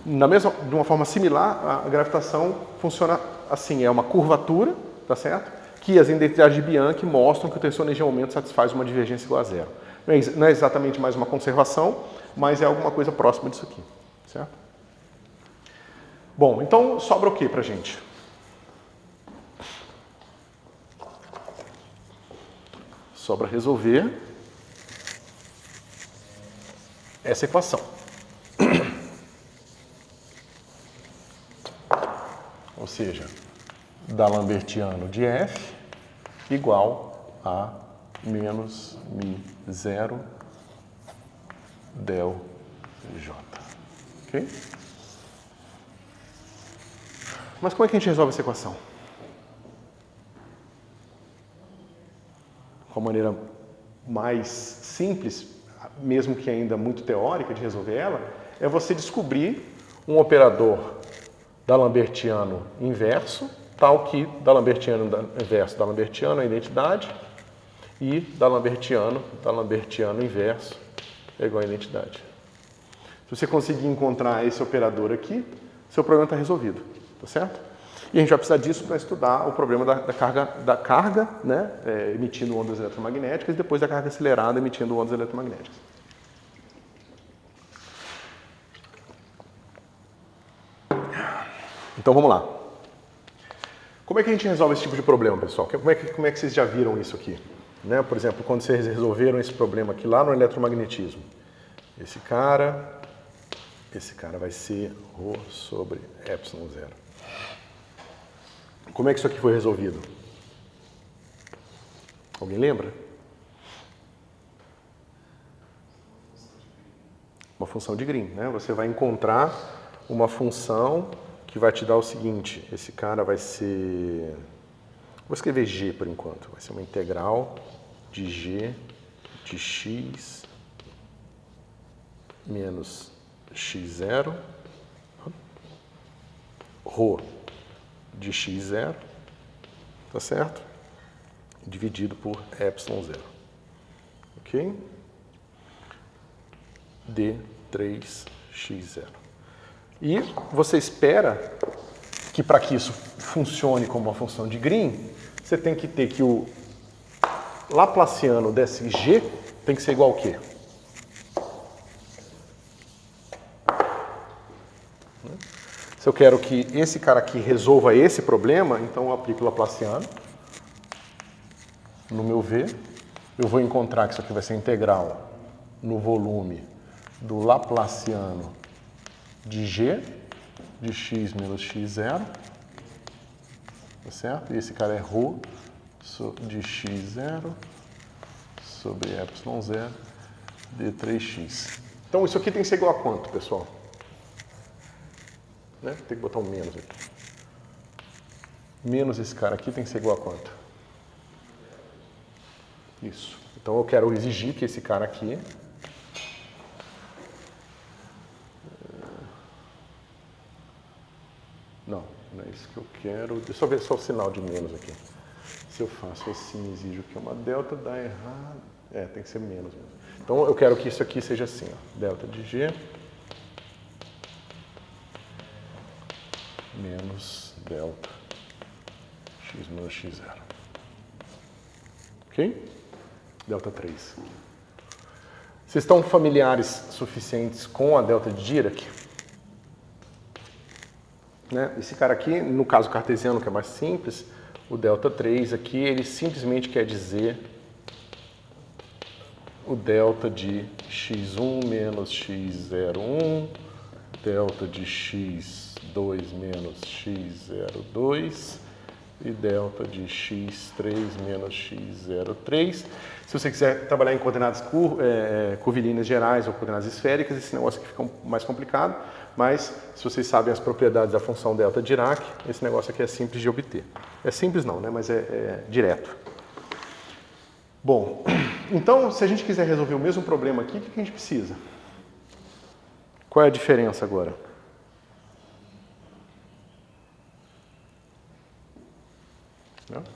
De uma forma similar, a gravitação funciona assim, é uma curvatura, tá certo? Que as identidades de Bianchi mostram que o tensor energia-momento satisfaz uma divergência igual a 0. Não é exatamente mais uma conservação, mas é alguma coisa próxima disso aqui, certo? Bom, então sobra o que pra gente? Sobra resolver essa equação. Ou seja, D'Alembertiano de F igual a menos μ0 del J. Ok? Mas como é que a gente resolve essa equação? Com a maneira mais simples, mesmo que ainda muito teórica de resolver ela, é você descobrir um operador D'Alembertiano inverso, tal que D'Alembertiano inverso, D'Alembertiano é a identidade, e D'Alembertiano inverso é igual a identidade. Se você conseguir encontrar esse operador aqui, seu problema está resolvido, tá certo? E a gente vai precisar disso para estudar o problema da carga, né, emitindo ondas eletromagnéticas, e depois da carga acelerada emitindo ondas eletromagnéticas. Então vamos lá. Como é que a gente resolve esse tipo de problema, pessoal? Como é que vocês já viram isso aqui? Né? Por exemplo, quando vocês resolveram esse problema aqui lá no eletromagnetismo. Esse cara vai ser ρ sobre ε0. Como é que isso aqui foi resolvido? Alguém lembra? Uma função de Green, né? Você vai encontrar uma função que vai te dar o seguinte, esse cara vai ser, vou escrever g por enquanto, vai ser uma integral de g de x menos x0, ρ de x0, tá certo? Dividido por ε0, ok? d3x0. E você espera que para que isso funcione como uma função de Green, você tem que ter que o laplaciano desse g tem que ser igual ao quê? Se eu quero que esse cara aqui resolva esse problema, então eu aplico o laplaciano no meu V. Eu vou encontrar que isso aqui vai ser integral no volume do laplaciano de g, de x menos x0, tá certo? E esse cara é ρ de x0 sobre ε0 d3x. Então isso aqui tem que ser igual a quanto, pessoal? né? Tem que botar um menos aqui. Menos esse cara aqui tem que ser igual a quanto? Isso. Então eu quero exigir que esse cara aqui não é isso que eu quero. Deixa eu ver só o sinal de menos aqui. Se eu faço assim, exijo que uma delta, dá errado. Tem que ser menos mesmo. Então eu quero que isso aqui seja assim, ó. Delta de G menos delta x menos x0. Ok? Delta 3. Vocês estão familiares suficientes com a delta de Dirac? Né? Esse cara aqui, no caso cartesiano, que é mais simples, o delta 3 aqui, ele simplesmente quer dizer o delta de x1 menos x01, delta de x2 menos x02 e delta de x3 menos x03. Se você quiser trabalhar em coordenadas curvilíneas gerais ou coordenadas esféricas, esse negócio aqui fica mais complicado, mas se vocês sabem as propriedades da função delta de Dirac, esse negócio aqui é simples de obter. É simples não, né? Mas é direto. Bom, então se a gente quiser resolver o mesmo problema aqui, o que a gente precisa? Qual é a diferença agora?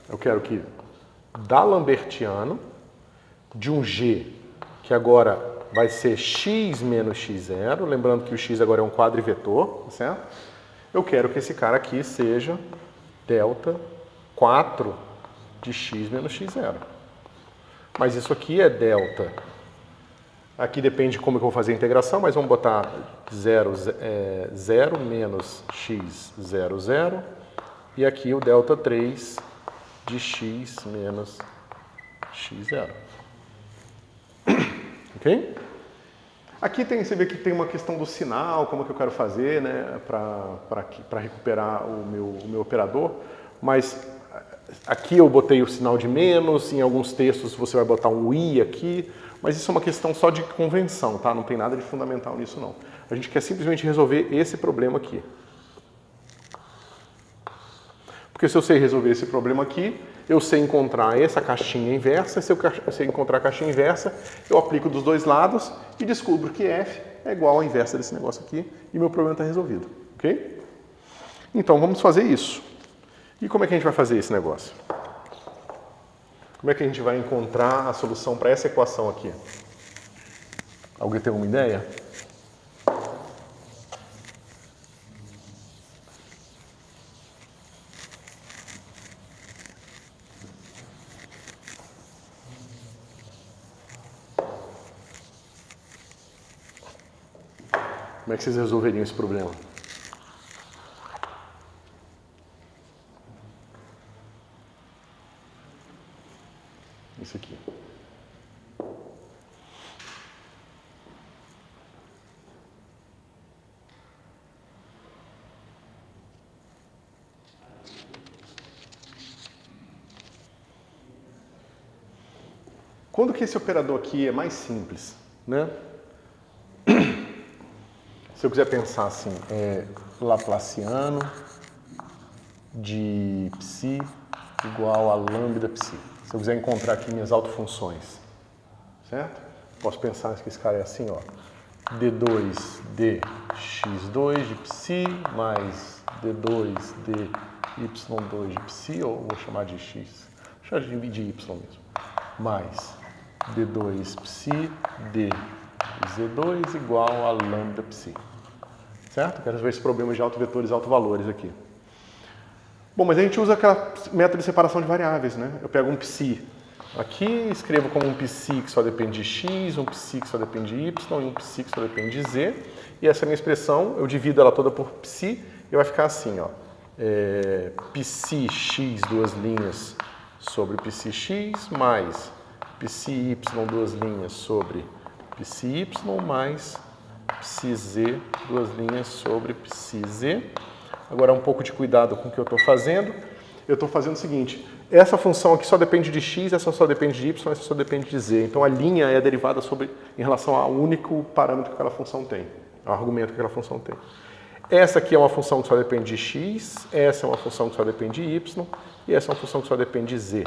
Eu quero que da Lambertiano, de um G, que agora vai ser x menos x0, lembrando que o x agora é um quadrivetor, certo? Eu quero que esse cara aqui seja delta 4 de x menos x0. Mas isso aqui é delta. Aqui depende de como eu vou fazer a integração, mas vamos botar 0 menos x00. E aqui o delta 3 de x menos x0. Ok? Aqui você vê que tem uma questão do sinal, como que eu quero fazer, né, para recuperar o meu operador, mas aqui eu botei o sinal de menos, em alguns textos você vai botar um i aqui, mas isso é uma questão só de convenção, tá? Não tem nada de fundamental nisso não. A gente quer simplesmente resolver esse problema aqui. Porque se eu sei resolver esse problema aqui, eu sei encontrar essa caixinha inversa, se eu sei encontrar a caixinha inversa, eu aplico dos dois lados e descubro que f é igual à inversa desse negócio aqui e meu problema está resolvido, ok? Então vamos fazer isso. E como é que a gente vai fazer esse negócio? Como é que a gente vai encontrar a solução para essa equação aqui? Alguém tem alguma ideia? Como é que vocês resolveriam esse problema? Isso aqui. Quando que esse operador aqui é mais simples, né? Se eu quiser pensar assim, Laplaciano de psi igual a lambda psi. Se eu quiser encontrar aqui minhas autofunções, certo? Posso pensar que esse cara é assim, ó. D2 dx2 de psi mais D2 dy2 de psi, ou vou chamar de x, vou chamar de y mesmo, mais D2 psi dz2 igual a lambda psi. Certo? Quero ver esse problema de autovetores e autovalores aqui. Bom, mas a gente usa aquela método de separação de variáveis, né? Eu pego um psi aqui, escrevo como um psi que só depende de x, um psi que só depende de y e um psi que só depende de z. E essa minha expressão, eu divido ela toda por psi e vai ficar assim, ó. Psi x, duas linhas, sobre psi x, mais psi y, duas linhas, sobre psi y, mais psi z, duas linhas, sobre psi z. Agora um pouco de cuidado com o que eu estou fazendo. Eu estou fazendo o seguinte, essa função aqui só depende de x, essa só depende de y, essa só depende de z. Então a linha é a derivada em relação ao único parâmetro que aquela função tem, ao argumento que aquela função tem. Essa aqui é uma função que só depende de x, essa é uma função que só depende de y, e essa é uma função que só depende de z.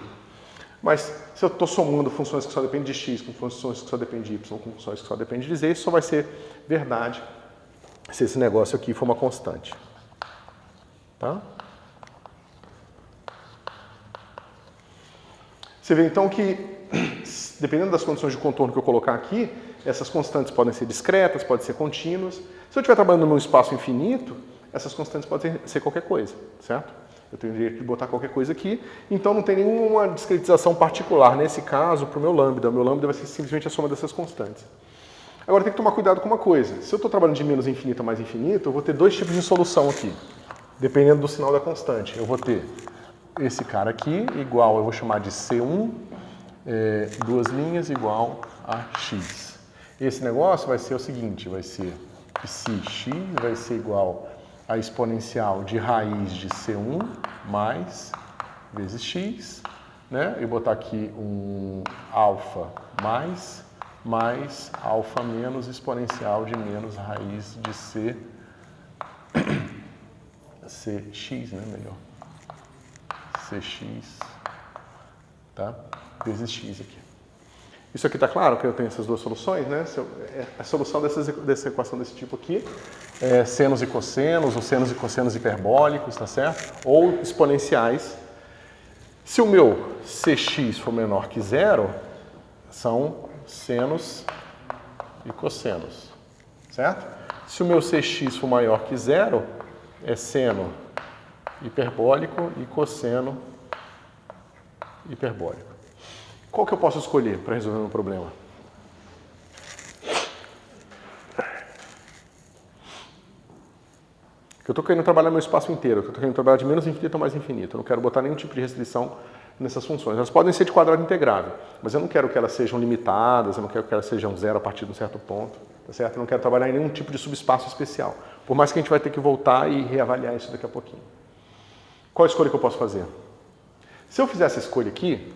Mas se eu estou somando funções que só dependem de x com funções que só dependem de y com funções que só dependem de z, isso só vai ser verdade se esse negócio aqui for uma constante. Tá? Você vê então que, dependendo das condições de contorno que eu colocar aqui, essas constantes podem ser discretas, podem ser contínuas. Se eu estiver trabalhando num espaço infinito, essas constantes podem ser qualquer coisa, certo? Eu tenho o direito de botar qualquer coisa aqui, então não tem nenhuma discretização particular nesse caso para o meu lambda. O meu lambda vai ser simplesmente a soma dessas constantes. Agora tem que tomar cuidado com uma coisa. Se eu estou trabalhando de menos infinito a mais infinito, eu vou ter dois tipos de solução aqui, dependendo do sinal da constante. Eu vou ter esse cara aqui igual, eu vou chamar de C1, duas linhas igual a x. Esse negócio vai ser o seguinte, vai ser que se x vai ser igual a exponencial de raiz de C1 mais vezes x, né? E botar aqui um alfa mais alfa menos exponencial de menos raiz de cx, né? Melhor. Cx, tá? Vezes x aqui. Isso aqui está claro que eu tenho essas duas soluções, né? A solução dessa equação desse tipo aqui é senos e cossenos, ou senos e cossenos hiperbólicos, tá certo? Ou exponenciais. Se o meu cx for menor que zero, são senos e cossenos, certo? Se o meu cx for maior que zero, é seno hiperbólico e cosseno hiperbólico. Qual que eu posso escolher para resolver o meu problema? Eu estou querendo trabalhar meu espaço inteiro, eu estou querendo trabalhar de menos infinito a mais infinito. Eu não quero botar nenhum tipo de restrição nessas funções. Elas podem ser de quadrado integrável, mas eu não quero que elas sejam limitadas, eu não quero que elas sejam zero a partir de um certo ponto, tá certo? Eu não quero trabalhar em nenhum tipo de subespaço especial. Por mais que a gente vai ter que voltar e reavaliar isso daqui a pouquinho. Qual a escolha que eu posso fazer? Se eu fizer essa escolha aqui,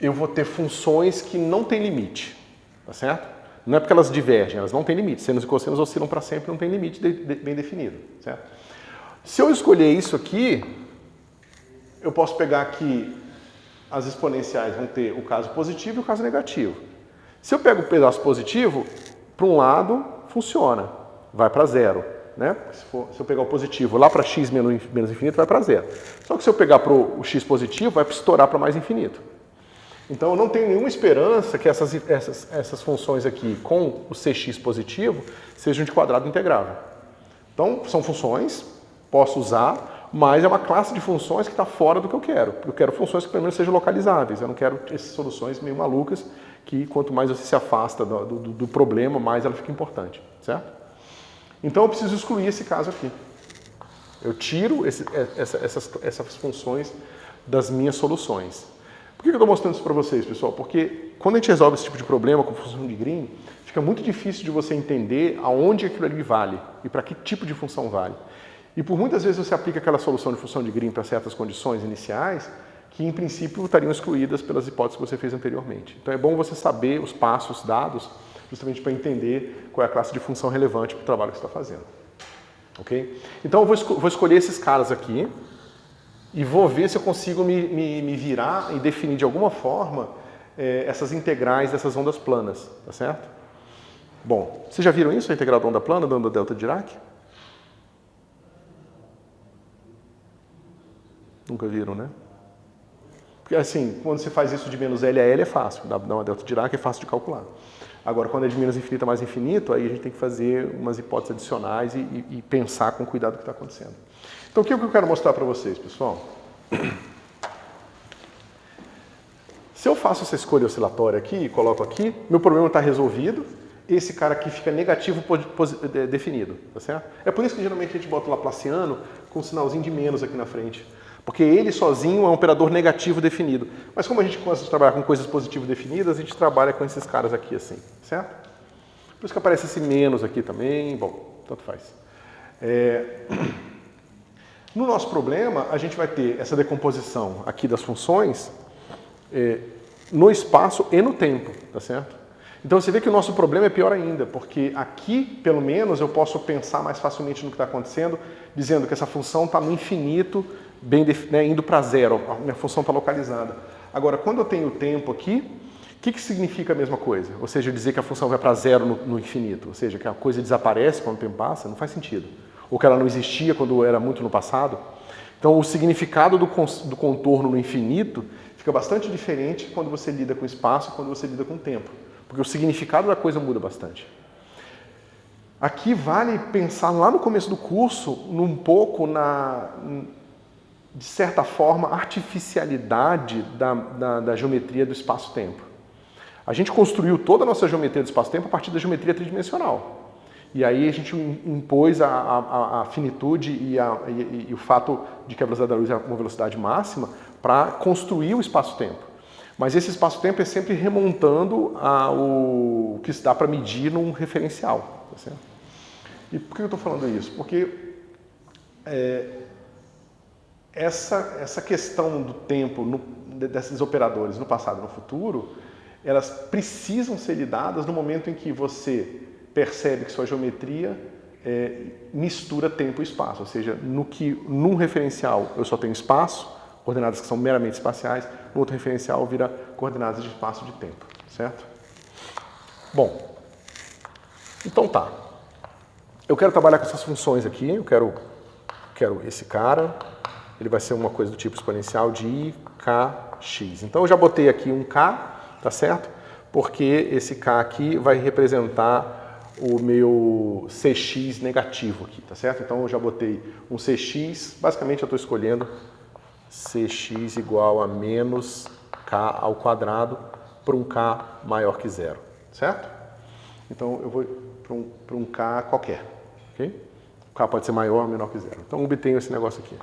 eu vou ter funções que não têm limite, tá certo? Não é porque elas divergem, elas não têm limite. Senos e cossenos oscilam para sempre, não tem limite bem definido, certo? Se eu escolher isso aqui, eu posso pegar aqui, as exponenciais vão ter o caso positivo e o caso negativo. Se eu pego o pedaço positivo, para um lado, funciona, vai para zero. Né? Se eu pegar o positivo lá para x menos infinito, vai para zero. Só que se eu pegar para o x positivo, vai estourar para mais infinito. Então eu não tenho nenhuma esperança que essas funções aqui com o cx positivo sejam de quadrado integrável. Então são funções, posso usar, mas é uma classe de funções que está fora do que eu quero. Eu quero funções que pelo menos sejam localizáveis. Eu não quero essas soluções meio malucas que quanto mais você se afasta do problema, mais ela fica importante, certo? Então eu preciso excluir esse caso aqui. Eu tiro essas funções das minhas soluções. Por que eu estou mostrando isso para vocês, pessoal? Porque quando a gente resolve esse tipo de problema com função de Green, fica muito difícil de você entender aonde aquilo ali vale e para que tipo de função vale. E por muitas vezes você aplica aquela solução de função de Green para certas condições iniciais que, em princípio, estariam excluídas pelas hipóteses que você fez anteriormente. Então é bom você saber os passos dados justamente para entender qual é a classe de função relevante para o trabalho que você está fazendo. Ok? Então eu vou escolher esses caras aqui e vou ver se eu consigo me virar e definir de alguma forma essas integrais dessas ondas planas, tá certo? Bom, vocês já viram isso, a integral da onda plana, da onda delta Dirac? Nunca viram, né? Porque assim, quando você faz isso de menos L a L é fácil, dar uma delta Dirac é fácil de calcular. Agora, quando é de menos infinito a mais infinito, aí a gente tem que fazer umas hipóteses adicionais e pensar com cuidado o que está acontecendo. Então, o que eu quero mostrar para vocês, pessoal? Se eu faço essa escolha oscilatória aqui e coloco aqui, meu problema está resolvido, esse cara aqui fica negativo definido, tá certo? É por isso que geralmente a gente bota o laplaciano com um sinalzinho de menos aqui na frente. Porque ele sozinho é um operador negativo definido. Mas como a gente gosta de trabalhar com coisas positivas definidas, a gente trabalha com esses caras aqui assim, certo? Por isso que aparece esse menos aqui também, bom, tanto faz. No nosso problema, a gente vai ter essa decomposição aqui das funções no espaço e no tempo, tá certo? Então você vê que o nosso problema é pior ainda, porque aqui, pelo menos, eu posso pensar mais facilmente no que está acontecendo, dizendo que essa função está no infinito, indo para zero, a minha função está localizada. Agora, quando eu tenho o tempo aqui, o que significa a mesma coisa? Ou seja, dizer que a função vai para zero no infinito, ou seja, que a coisa desaparece quando o tempo passa, não faz sentido. Ou que ela não existia quando era muito no passado. Então, o significado do contorno no infinito fica bastante diferente quando você lida com espaço e quando você lida com tempo. Porque o significado da coisa muda bastante. Aqui vale pensar lá no começo do curso, um pouco de certa forma, artificialidade da geometria do espaço-tempo. A gente construiu toda a nossa geometria do espaço-tempo a partir da geometria tridimensional. E aí a gente impôs a finitude e o fato de que a velocidade da luz é uma velocidade máxima para construir o espaço-tempo. Mas esse espaço-tempo é sempre remontando o que se dá para medir num referencial. Tá certo? E por que eu estou falando isso? Porque essa questão do tempo desses operadores no passado e no futuro, elas precisam ser lidadas no momento em que você percebe que sua geometria mistura tempo e espaço. Ou seja, num referencial eu só tenho espaço, coordenadas que são meramente espaciais, no outro referencial vira coordenadas de espaço e de tempo, certo? Bom, então tá. Eu quero trabalhar com essas funções aqui, eu quero esse cara, ele vai ser uma coisa do tipo exponencial de ikx. Então eu já botei aqui um k, tá certo? Porque esse k aqui vai representar o meu cx negativo aqui, tá certo? Então eu já botei um cx, basicamente eu estou escolhendo cx igual a menos k ao quadrado para um k maior que zero, certo? Então eu vou para um k qualquer, ok? O k pode ser maior ou menor que zero. Então eu obtenho esse negócio aqui.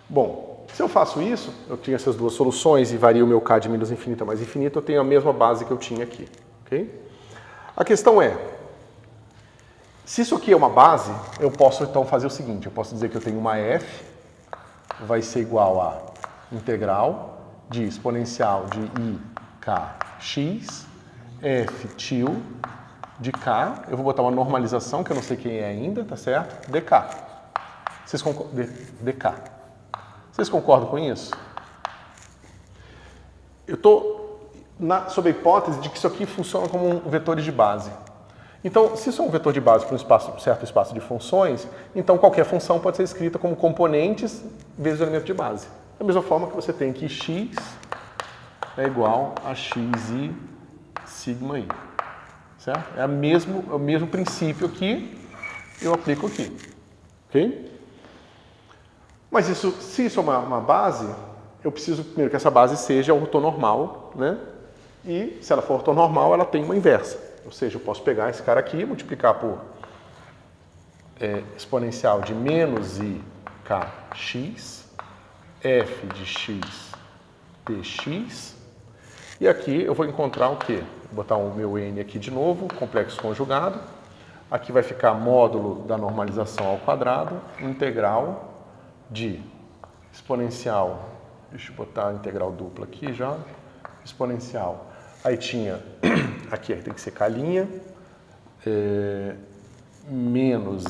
Bom, se eu faço isso, eu tenho essas duas soluções e varia o meu k de menos infinito a mais infinito, eu tenho a mesma base que eu tinha aqui, ok? A questão é, se isso aqui é uma base, eu posso então fazer o seguinte, eu posso dizer que eu tenho uma f, vai ser igual a integral de exponencial de ikx, f til de k, eu vou botar uma normalização, que eu não sei quem é ainda, tá certo? dk. Vocês concordam? dk. Vocês concordam com isso? Eu estou sob a hipótese de que isso aqui funciona como um vetor de base. Então, se isso é um vetor de base para um certo espaço de funções, então qualquer função pode ser escrita como componentes vezes o elemento de base. Da mesma forma que você tem que x é igual a xi sigma i. Certo? É o mesmo princípio que eu aplico aqui. Ok? Mas se isso é uma base, eu preciso primeiro que essa base seja ortonormal, né? E se ela for ortonormal, ela tem uma inversa. Ou seja, eu posso pegar esse cara aqui, multiplicar por exponencial de menos ikx, f de x dx, e aqui eu vou encontrar o quê? Vou botar o meu n aqui de novo, complexo conjugado. Aqui vai ficar módulo da normalização ao quadrado, integral de exponencial, deixa eu botar a integral dupla aqui já, exponencial. Aí tinha, aqui tem que ser k', menos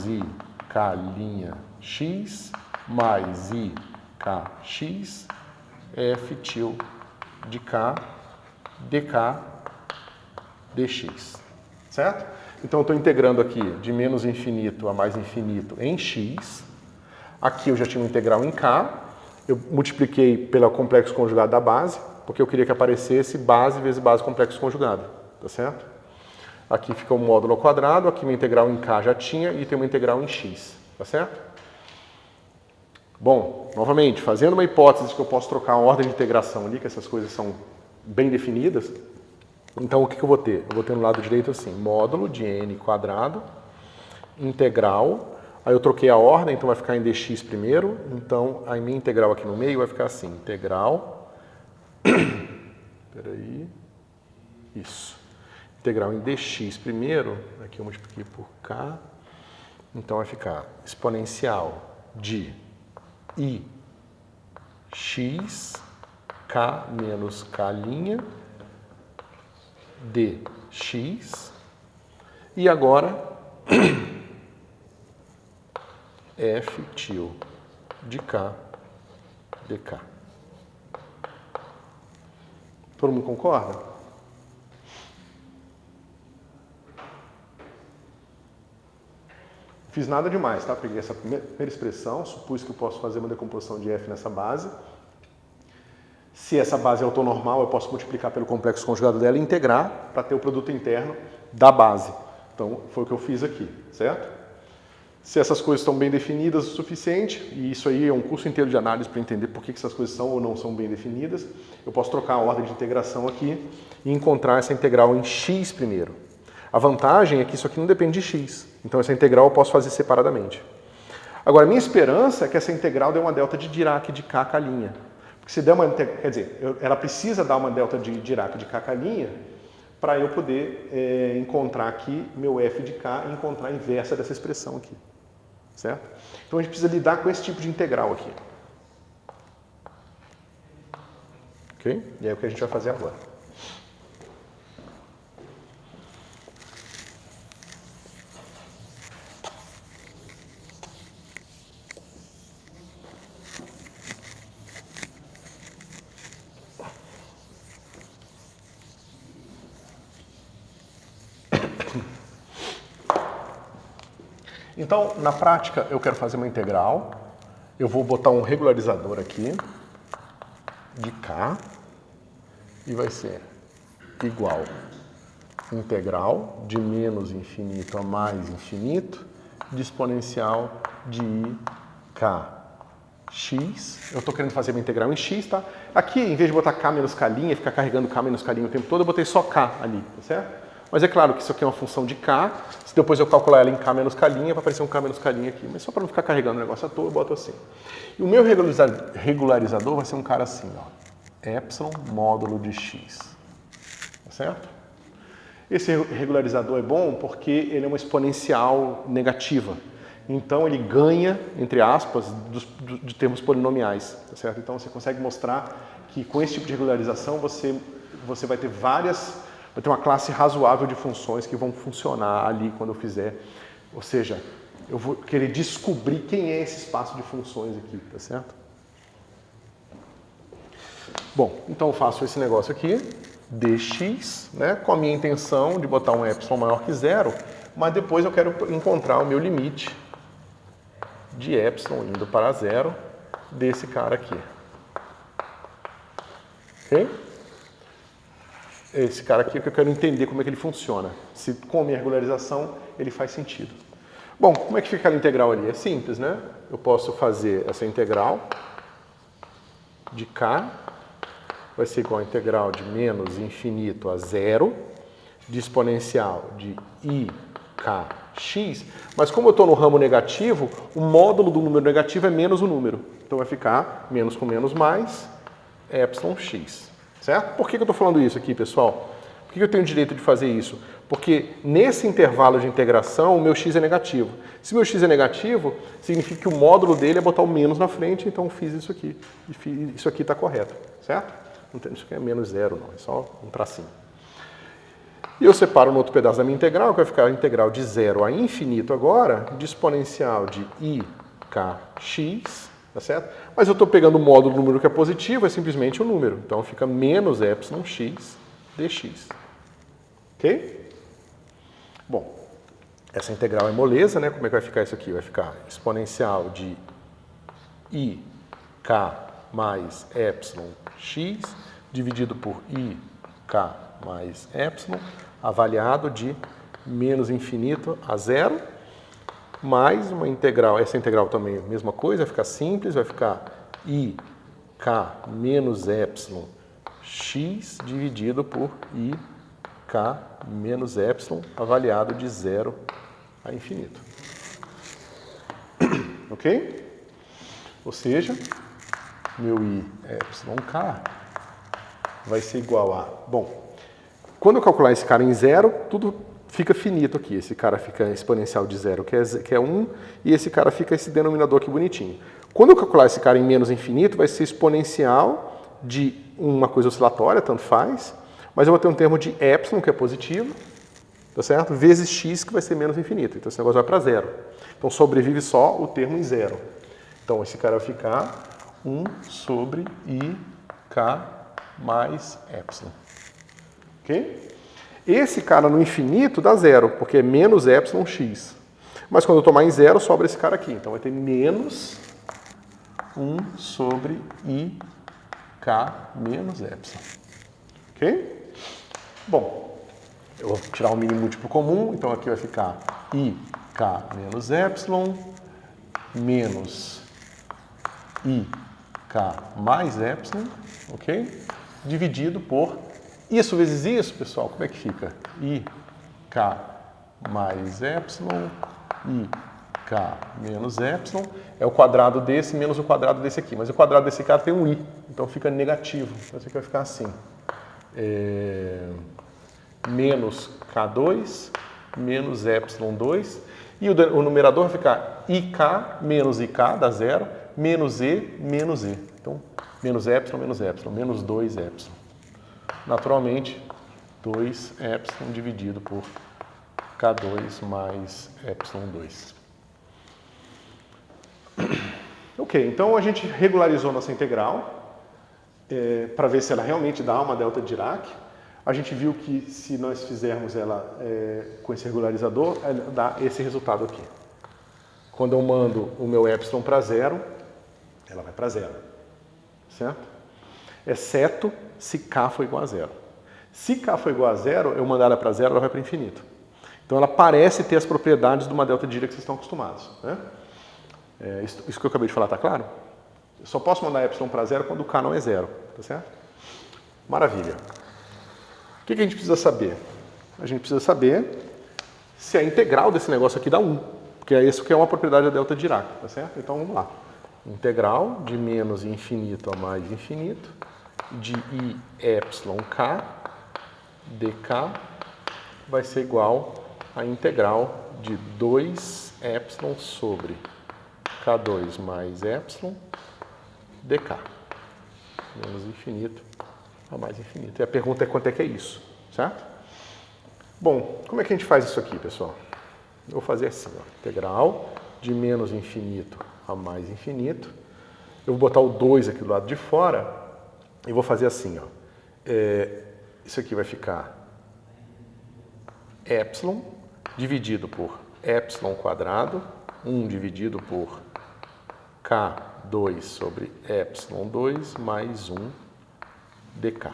ik'(x) mais ikx, f til de k, dk, dx. Certo? Então eu estou integrando aqui de menos infinito a mais infinito em x. Aqui eu já tinha uma integral em k. Eu multipliquei pelo complexo conjugado da base, porque eu queria que aparecesse base vezes base complexo conjugado. Tá certo? Aqui fica o módulo ao quadrado, aqui uma integral em k já tinha e tem uma integral em x. Tá certo? Bom, novamente, fazendo uma hipótese de que eu posso trocar a ordem de integração ali, que essas coisas são bem definidas, então o que eu vou ter? Eu vou ter no lado direito assim, módulo de n quadrado, integral, aí eu troquei a ordem, então vai ficar em dx primeiro, então a minha integral aqui no meio vai ficar assim, integral, peraí, isso, integral em dx primeiro, aqui eu multipliquei por k, então vai ficar exponencial de ix k menos k' dx. E agora, f til de k dk. Todo mundo concorda? Fiz nada demais, tá? Peguei essa primeira expressão, supus que eu posso fazer uma decomposição de f nessa base. Se essa base é ortonormal, eu posso multiplicar pelo complexo conjugado dela e integrar para ter o produto interno da base. Então, foi o que eu fiz aqui, certo? Se essas coisas estão bem definidas o suficiente, e isso aí é um curso inteiro de análise para entender por que essas coisas são ou não são bem definidas, eu posso trocar a ordem de integração aqui e encontrar essa integral em x primeiro. A vantagem é que isso aqui não depende de x, então essa integral eu posso fazer separadamente. Agora, a minha esperança é que essa integral dê uma delta de Dirac de k, k'. Porque se der uma, quer dizer, ela precisa dar uma delta de Dirac de k, k' para eu poder encontrar aqui meu f de k e encontrar a inversa dessa expressão aqui. Certo? Então a gente precisa lidar com esse tipo de integral aqui. Ok? E é o que a gente vai fazer agora. Então, na prática, eu quero fazer uma integral. Eu vou botar um regularizador aqui de k e vai ser igual integral de menos infinito a mais infinito de exponencial de i k x. Eu estou querendo fazer uma integral em x, tá? Aqui, em vez de botar k menos k' e ficar carregando k menos k' o tempo todo, eu botei só k ali, tá certo? Mas é claro que isso aqui é uma função de k, se depois eu calcular ela em k menos k', vai aparecer um k menos k' aqui. Mas só para não ficar carregando o negócio à toa, eu boto assim. E o meu regularizador vai ser um cara assim, ó. Epsilon módulo de x. Tá certo? Esse regularizador é bom porque ele é uma exponencial negativa. Então ele ganha, entre aspas, de termos polinomiais. Tá certo? Então você consegue mostrar que com esse tipo de regularização você vai ter vai ter uma classe razoável de funções que vão funcionar ali quando eu fizer. Ou seja, eu vou querer descobrir quem é esse espaço de funções aqui, tá certo? Bom, então eu faço esse negócio aqui, dx, né, com a minha intenção de botar um epsilon maior que zero, mas depois eu quero encontrar o meu limite de epsilon indo para zero desse cara aqui. Ok? Esse cara aqui é que eu quero entender como é que ele funciona. Se com a minha regularização ele faz sentido. Bom, como é que fica aquela integral ali? É simples, né? Eu posso fazer essa integral de k, vai ser igual a integral de menos infinito a zero, de exponencial de ikx, mas como eu estou no ramo negativo, o módulo do número negativo é menos o número. Então vai ficar menos com menos mais, epsilon x. Certo? Por que eu estou falando isso aqui, pessoal? Por que eu tenho o direito de fazer isso? Porque nesse intervalo de integração, o meu x é negativo. Se meu x é negativo, significa que o módulo dele é botar o menos na frente, então eu fiz isso aqui. E isso aqui está correto, certo? Não tem, isso aqui é menos zero, não, é só um tracinho. E eu separo no outro pedaço da minha integral, que vai ficar a integral de zero a infinito agora, de exponencial de ikx, tá certo? Mas eu estou pegando o módulo do número que é positivo, é simplesmente um número. Então fica menos epsilon x dx. Ok? Bom, essa integral é moleza, né? Como é que vai ficar isso aqui? Vai ficar exponencial de ik mais epsilon x dividido por ik mais epsilon, avaliado de menos infinito a zero, mais uma integral, essa integral também é a mesma coisa, vai ficar simples, vai ficar ik menos epsilon x dividido por ik menos epsilon, avaliado de zero a infinito. Ok? Ou seja, meu i epsilon k vai ser igual a... Bom, quando eu calcular esse cara em zero, tudo fica finito aqui. Esse cara fica exponencial de zero, que é 1, e esse cara fica esse denominador aqui bonitinho. Quando eu calcular esse cara em menos infinito, vai ser exponencial de uma coisa oscilatória, tanto faz, mas eu vou ter um termo de epsilon, que é positivo, tá certo? Vezes x, que vai ser menos infinito. Então esse negócio vai para zero. Então sobrevive só o termo em zero. Então esse cara vai ficar 1 sobre ik mais epsilon. Ok? Esse cara no infinito dá zero, porque é menos epsilon x. Mas quando eu tomar em zero, sobra esse cara aqui. Então vai ter menos 1 sobre ik menos epsilon. Ok? Bom, eu vou tirar o mínimo múltiplo comum, então aqui vai ficar ik menos epsilon menos ik mais epsilon, ok? Dividido por isso vezes isso, pessoal, como é que fica? Ik mais epsilon, ik menos epsilon, é o quadrado desse menos o quadrado desse aqui. Mas o quadrado desse cara tem um i, então fica negativo. Então isso aqui vai ficar assim. Menos K2 menos epsilon 2. E o numerador vai ficar ik menos ik, dá zero, menos e. Então, menos epsilon, menos 2 epsilon. Naturalmente, 2 epsilon dividido por K2 mais epsilon 2. Ok, então a gente regularizou nossa integral para ver se ela realmente dá uma delta de Dirac. A gente viu que se nós fizermos ela com esse regularizador, ela dá esse resultado aqui. Quando eu mando o meu epsilon para zero, ela vai para zero, certo? Exceto se k for igual a zero. Se k for igual a zero, eu mandar ela para zero, ela vai para infinito. Então ela parece ter as propriedades de uma delta Dirac que vocês estão acostumados, né? Isso que eu acabei de falar, tá claro? Eu só posso mandar epsilon para zero quando o k não é zero, tá certo? Maravilha. O que a gente precisa saber? A gente precisa saber se a integral desse negócio aqui dá 1, porque é isso que é uma propriedade da delta Dirac, tá certo? Então vamos lá. Integral de menos infinito a mais infinito de i epsilon k dk vai ser igual a integral de 2 epsilon sobre k2 mais epsilon dk. Menos infinito a mais infinito. E a pergunta é quanto é que é isso, certo? Bom, como é que a gente faz isso aqui, pessoal? Eu vou fazer assim, ó, integral de menos infinito a mais infinito. Eu vou botar o 2 aqui do lado de fora e vou fazer assim, ó. Isso aqui vai ficar epsilon dividido por epsilon quadrado, 1 dividido por k2 sobre epsilon 2 mais 1 dk.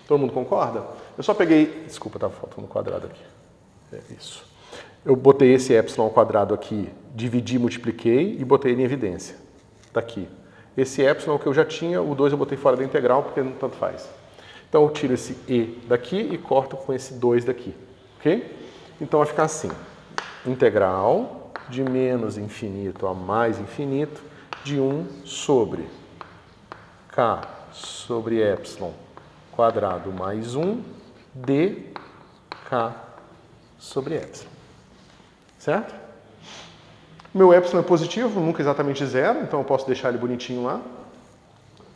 Todo mundo concorda? Eu só peguei... Desculpa, estava faltando um quadrado aqui. Isso. Eu botei esse epsilon ao quadrado aqui, dividi, multipliquei e botei ele em evidência. Está aqui. Esse epsilon que eu já tinha, o 2 eu botei fora da integral porque não tanto faz. Então eu tiro esse e daqui e corto com esse 2 daqui. Ok? Então vai ficar assim. Integral de menos infinito a mais infinito de 1 sobre k sobre epsilon quadrado mais 1 dk sobre epsilon. Certo? O meu epsilon é positivo, nunca exatamente zero, então eu posso deixar ele bonitinho lá.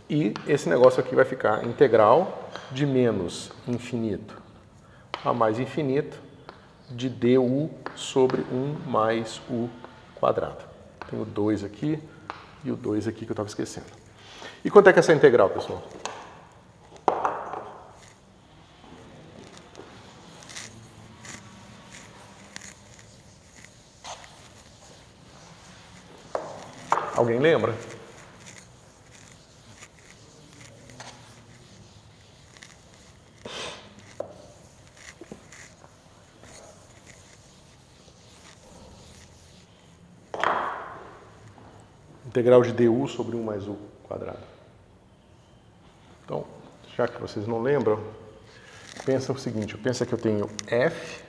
E esse negócio aqui vai ficar integral de menos infinito a mais infinito de du sobre 1 mais u quadrado. Tem o 2 aqui e o 2 aqui que eu estava esquecendo. E quanto é que é essa integral, pessoal? Alguém lembra? Integral de du sobre 1 mais u quadrado. Então, já que vocês não lembram, pensa o seguinte, pensa que eu tenho f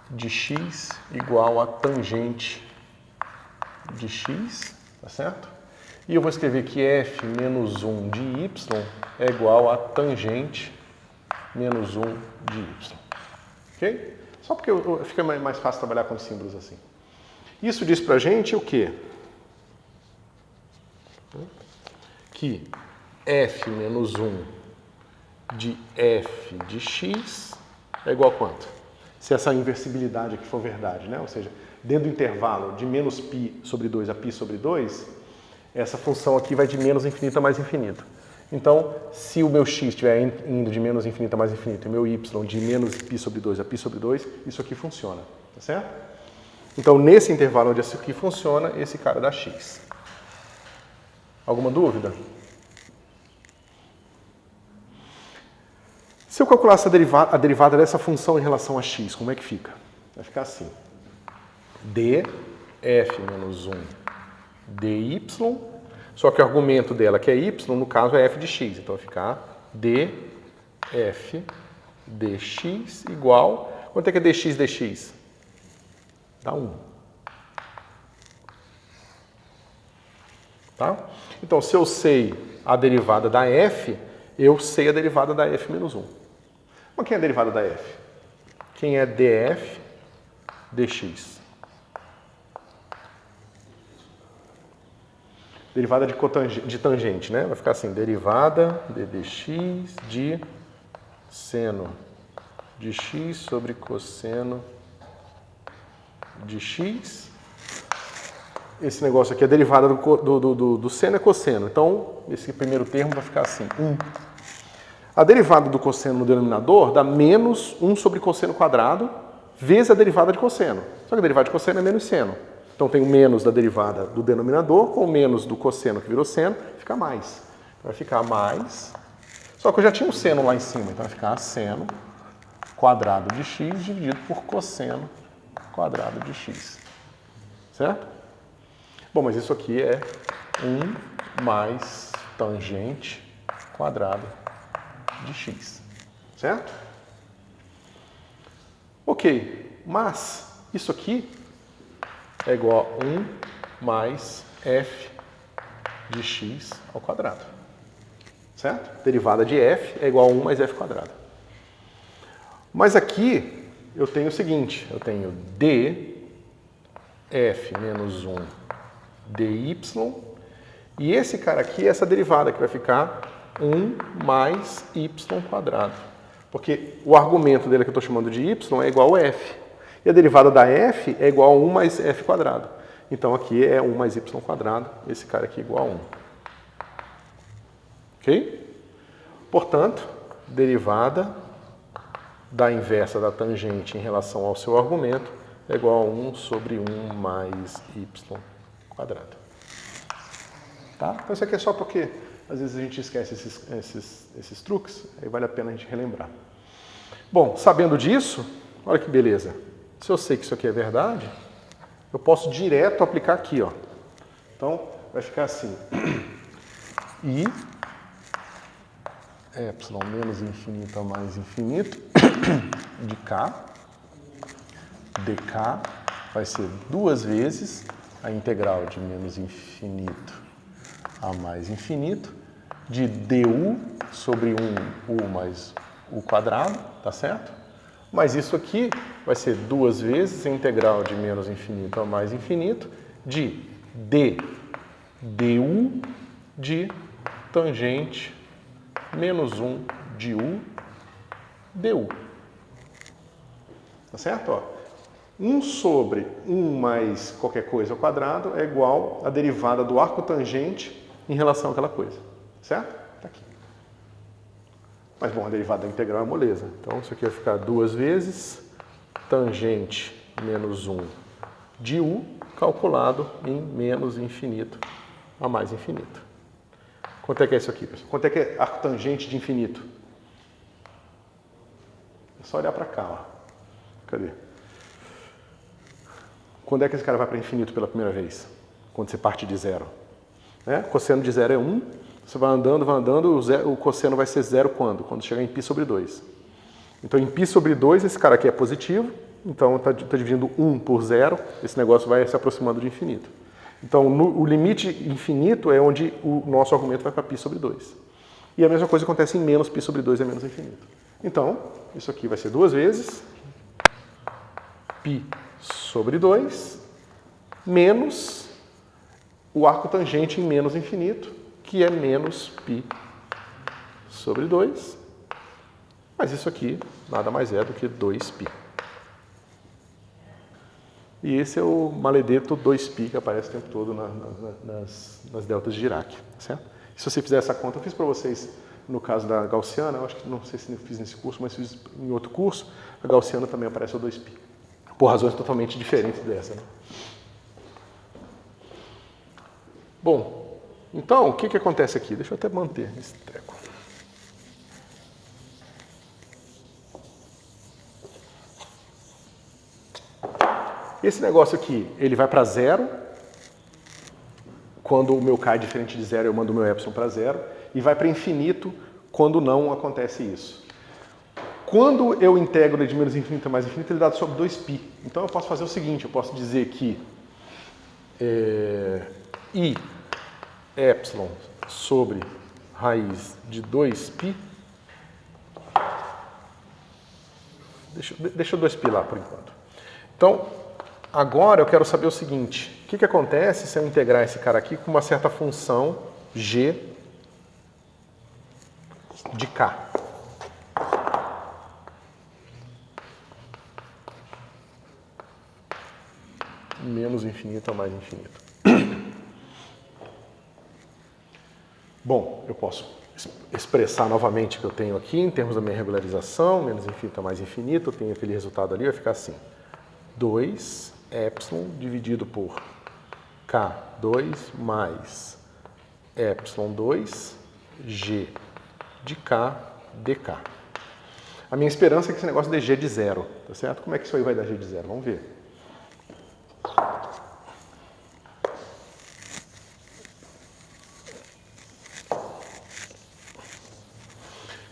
de x igual a tangente de x, tá certo? E eu vou escrever que f menos 1 de y é igual a tangente menos 1 de y. Ok? Só porque fica mais fácil trabalhar com símbolos assim. Isso diz pra gente o quê? Que f menos 1 de f de x é igual a quanto? Se essa inversibilidade aqui for verdade, né? Ou seja, dentro do intervalo de menos π sobre 2 a π sobre 2, essa função aqui vai de menos infinito a mais infinito. Então, se o meu x estiver indo de menos infinito a mais infinito e o meu y de menos π sobre 2 a π sobre 2, isso aqui funciona, tá certo? Então, nesse intervalo onde isso aqui funciona, esse cara dá x. Alguma dúvida? Se eu calculasse a derivada dessa função em relação a x, como é que fica? Vai ficar assim. df menos 1 dy, só que o argumento dela, que é y, no caso é f de x. Então vai ficar df dx igual... Quanto é que é dx dx? Dá 1. Tá? Então, se eu sei a derivada da f, eu sei a derivada da f menos 1. Mas quem é a derivada da f? Quem é df dx? Derivada de tangente, né? Vai ficar assim, derivada de dx de seno de x sobre cosseno de x. Esse negócio aqui, a derivada do seno é cosseno. Então, esse primeiro termo vai ficar assim, 1. A derivada do cosseno no denominador dá menos 1 sobre cosseno quadrado vezes a derivada de cosseno. Só que a derivada de cosseno é menos seno. Então, tem o menos da derivada do denominador com o menos do cosseno que virou seno, fica mais. Vai ficar mais. Só que eu já tinha um seno lá em cima, então vai ficar seno quadrado de x dividido por cosseno quadrado de x. Certo? Bom, mas isso aqui é 1 mais tangente quadrado de x. Certo? Ok, mas isso aqui é igual a 1 mais f de x ao quadrado. Certo? Derivada de f é igual a 1 mais f quadrado. Mas aqui eu tenho o seguinte, eu tenho df menos 1 dy, e esse cara aqui é essa derivada que vai ficar 1 mais y quadrado. Porque o argumento dele que eu estou chamando de y é igual a f. E a derivada da f é igual a 1 mais f quadrado. Então aqui é 1 mais y quadrado, esse cara aqui é igual a 1. Ok? Portanto, derivada da inversa da tangente em relação ao seu argumento é igual a 1 sobre 1 mais y quadrado. Tá? Então isso aqui é só porque às vezes a gente esquece esses truques, aí vale a pena a gente relembrar. Bom, sabendo disso, olha que beleza. Se eu sei que isso aqui é verdade, eu posso direto aplicar aqui, ó. Então, vai ficar assim. I epsilon menos infinito a mais infinito de k, dk vai ser 2 vezes a integral de menos infinito a mais infinito de du sobre 1u mais u quadrado, tá certo? Mas isso aqui vai ser 2 vezes a integral de menos infinito a mais infinito de du de tangente menos 1 de u du. Tá certo? Ó, 1 sobre 1 mais qualquer coisa ao quadrado é igual à derivada do arco tangente em relação àquela coisa. Certo? Tá aqui. Mas, bom, a derivada da integral é moleza. Então, isso aqui vai ficar 2 vezes tangente menos 1 de u calculado em menos infinito a mais infinito. Quanto é que é isso aqui, pessoal? Quanto é que é arco tangente de infinito? É só olhar para cá, ó. Cadê? Quando é que esse cara vai para infinito pela primeira vez? Quando você parte de zero. Né? Cosseno de zero é 1. Você vai andando, o cosseno vai ser zero quando? Quando chegar em π sobre 2. Então, em π sobre 2, esse cara aqui é positivo. Então, está dividindo 1 por 0. Esse negócio vai se aproximando de infinito. Então, o limite infinito é onde o nosso argumento vai para π sobre 2. E a mesma coisa acontece em menos π sobre 2 é menos infinito. Então, isso aqui vai ser 2 vezes π sobre 2 menos o arco tangente em menos infinito, que é menos π sobre 2, mas isso aqui nada mais é do que 2π. E esse é o maledeto 2π que aparece o tempo todo nas deltas de Dirac, certo? Se você fizer essa conta, eu fiz para vocês no caso da gaussiana, eu acho que não sei se eu fiz nesse curso, mas fiz em outro curso, a gaussiana também aparece o 2π, por razões totalmente diferentes dessa, né? Bom, então, o que acontece aqui? Deixa eu até manter esse treco. Esse negócio aqui, ele vai para zero. Quando o meu K é diferente de zero, eu mando o meu epsilon para zero. E vai para infinito quando não acontece isso. Quando eu integro ele de menos infinito a mais infinito, ele é dado sobre 2π. Então eu posso fazer o seguinte, eu posso dizer que I epsilon sobre raiz de 2π. Deixa o 2π lá por enquanto. Então, agora eu quero saber o seguinte, o que acontece se eu integrar esse cara aqui com uma certa função g de k? Menos infinito a mais infinito. Bom, eu posso expressar novamente o que eu tenho aqui em termos da minha regularização, menos infinito a mais infinito, eu tenho aquele resultado ali, vai ficar assim. 2 epsilon dividido por K2 mais epsilon 2 G de K dK. A minha esperança é que esse negócio dê G de zero, tá certo? Como é que isso aí vai dar G de zero? Vamos ver.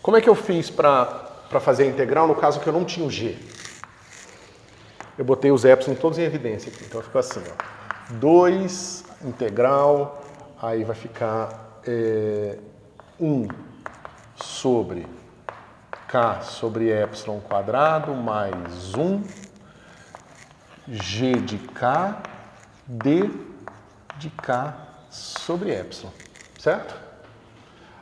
Como é que eu fiz para fazer a integral no caso que eu não tinha o G? Eu botei os epsilon todos em evidência aqui. Então ficou assim, ó. 2 integral, aí vai ficar 1 sobre K sobre epsilon quadrado mais 1 G de K D de K sobre epsilon, certo?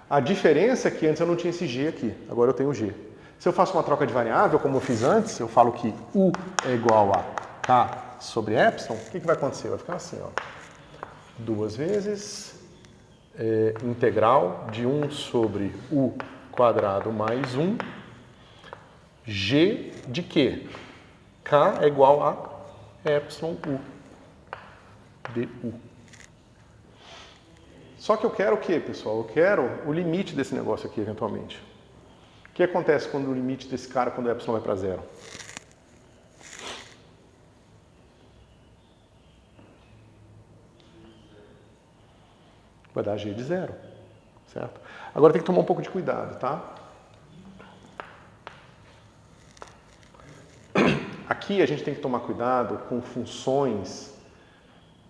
A diferença é que antes eu não tinha esse G aqui, agora eu tenho o G. Se eu faço uma troca de variável, como eu fiz antes, eu falo que U é igual a K sobre epsilon, o que vai acontecer? Vai ficar assim, ó. 2 vezes integral de 1 sobre U quadrado mais 1, G de quê? K é igual a epsilon U, du. Só que eu quero o quê, pessoal? Eu quero o limite desse negócio aqui, eventualmente. O que acontece quando o limite desse cara, quando o epsilon vai para zero? Vai dar G de zero, certo? Agora tem que tomar um pouco de cuidado, tá? Aqui a gente tem que tomar cuidado com funções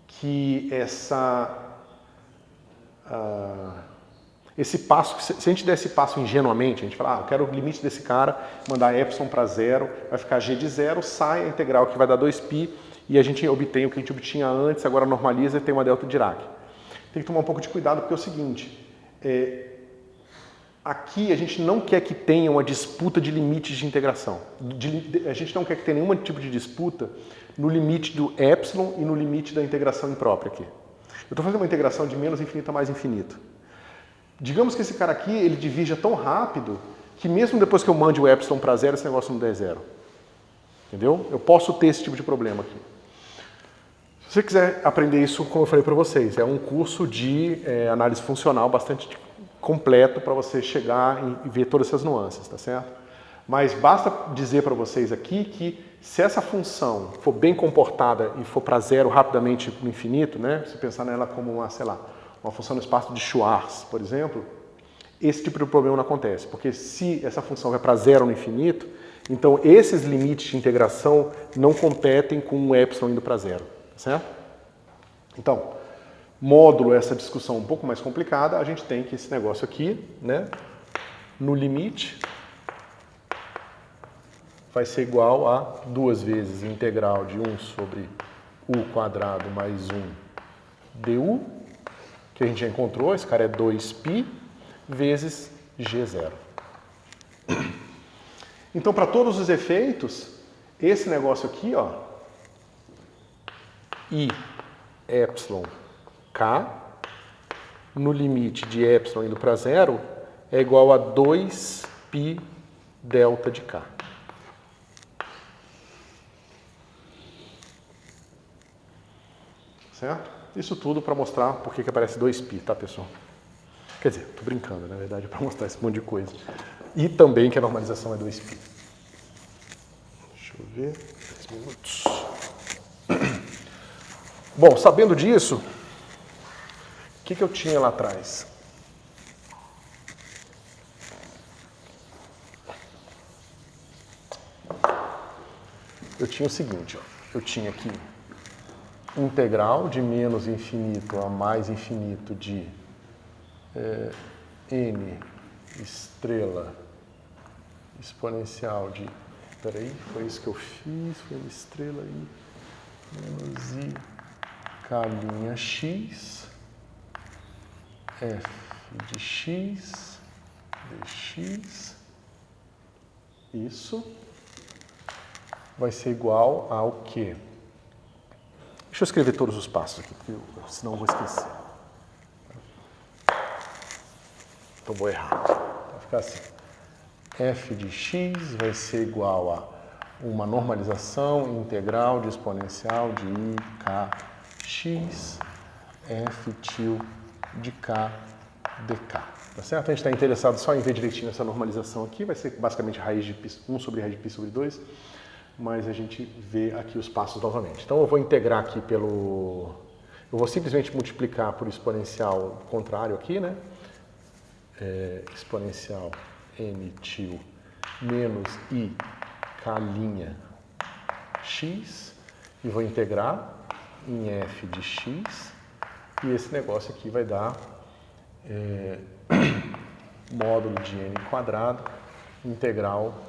que esse passo, se a gente der esse passo ingenuamente, a gente fala, eu quero o limite desse cara, mandar epsilon para zero, vai ficar G de zero, sai a integral que vai dar 2π e a gente obtém o que a gente obtinha antes, agora normaliza e tem uma delta de Dirac. Tem que tomar um pouco de cuidado porque é o seguinte, aqui a gente não quer que tenha uma disputa de limites de integração. A gente não quer que tenha nenhum tipo de disputa no limite do epsilon e no limite da integração imprópria aqui. Eu estou fazendo uma integração de menos infinito a mais infinito. Digamos que esse cara aqui, ele divirja tão rápido que mesmo depois que eu mande o epsilon para zero, esse negócio não der zero. Entendeu? Eu posso ter esse tipo de problema aqui. Se você quiser aprender isso, como eu falei para vocês, é um curso de análise funcional bastante completo para você chegar e ver todas essas nuances, tá certo? Mas basta dizer para vocês aqui que se essa função for bem comportada e for para zero rapidamente no infinito, né? Se pensar nela como uma, sei lá, uma função no espaço de Schwarz, por exemplo, esse tipo de problema não acontece, porque se essa função vai para zero no infinito, então esses limites de integração não competem com o epsilon indo para zero, certo? Então, módulo essa discussão um pouco mais complicada, a gente tem que esse negócio aqui, né, no limite, vai ser igual a 2 vezes integral de 1 sobre U quadrado mais 1 du, que a gente já encontrou, esse cara é 2π, vezes G0. Então, para todos os efeitos, esse negócio aqui, ó, I epsilon K, no limite de epsilon indo para zero, é igual a 2π delta de K. Certo? Isso tudo para mostrar por que aparece 2π, tá, pessoal? Quer dizer, tô brincando, na verdade, para mostrar esse monte de coisa. E também que a normalização é 2π. Deixa eu ver, 10 minutos. Bom, sabendo disso, o que eu tinha lá atrás? Eu tinha o seguinte, ó, eu tinha aqui integral de menos infinito a mais infinito de n estrela exponencial de... Peraí, foi isso que eu fiz, foi n estrela i menos i k' x, f de x, dx, isso vai ser igual ao quê? Deixa eu escrever todos os passos aqui, porque senão eu vou esquecer. Então vou errar. Vai ficar assim. F de x vai ser igual a uma normalização integral de exponencial de i k x f til de k dk. Tá certo? A gente está interessado só em ver direitinho essa normalização aqui. Vai ser basicamente raiz de π, 1 sobre raiz de π sobre 2. Mas a gente vê aqui os passos novamente. Então eu vou integrar aqui pelo... Eu vou simplesmente multiplicar por exponencial contrário aqui, né? Exponencial n til menos i k' x. E vou integrar em f de x. E esse negócio aqui vai dar módulo de n quadrado, integral...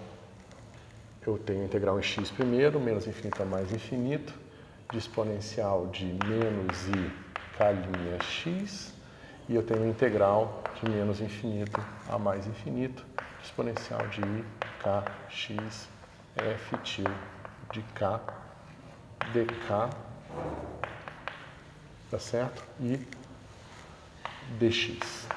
Eu tenho integral em x primeiro, menos infinito a mais infinito, de exponencial de menos i k' x, e eu tenho integral de menos infinito a mais infinito, de exponencial de i k x f til de k dk, tá certo? E dx.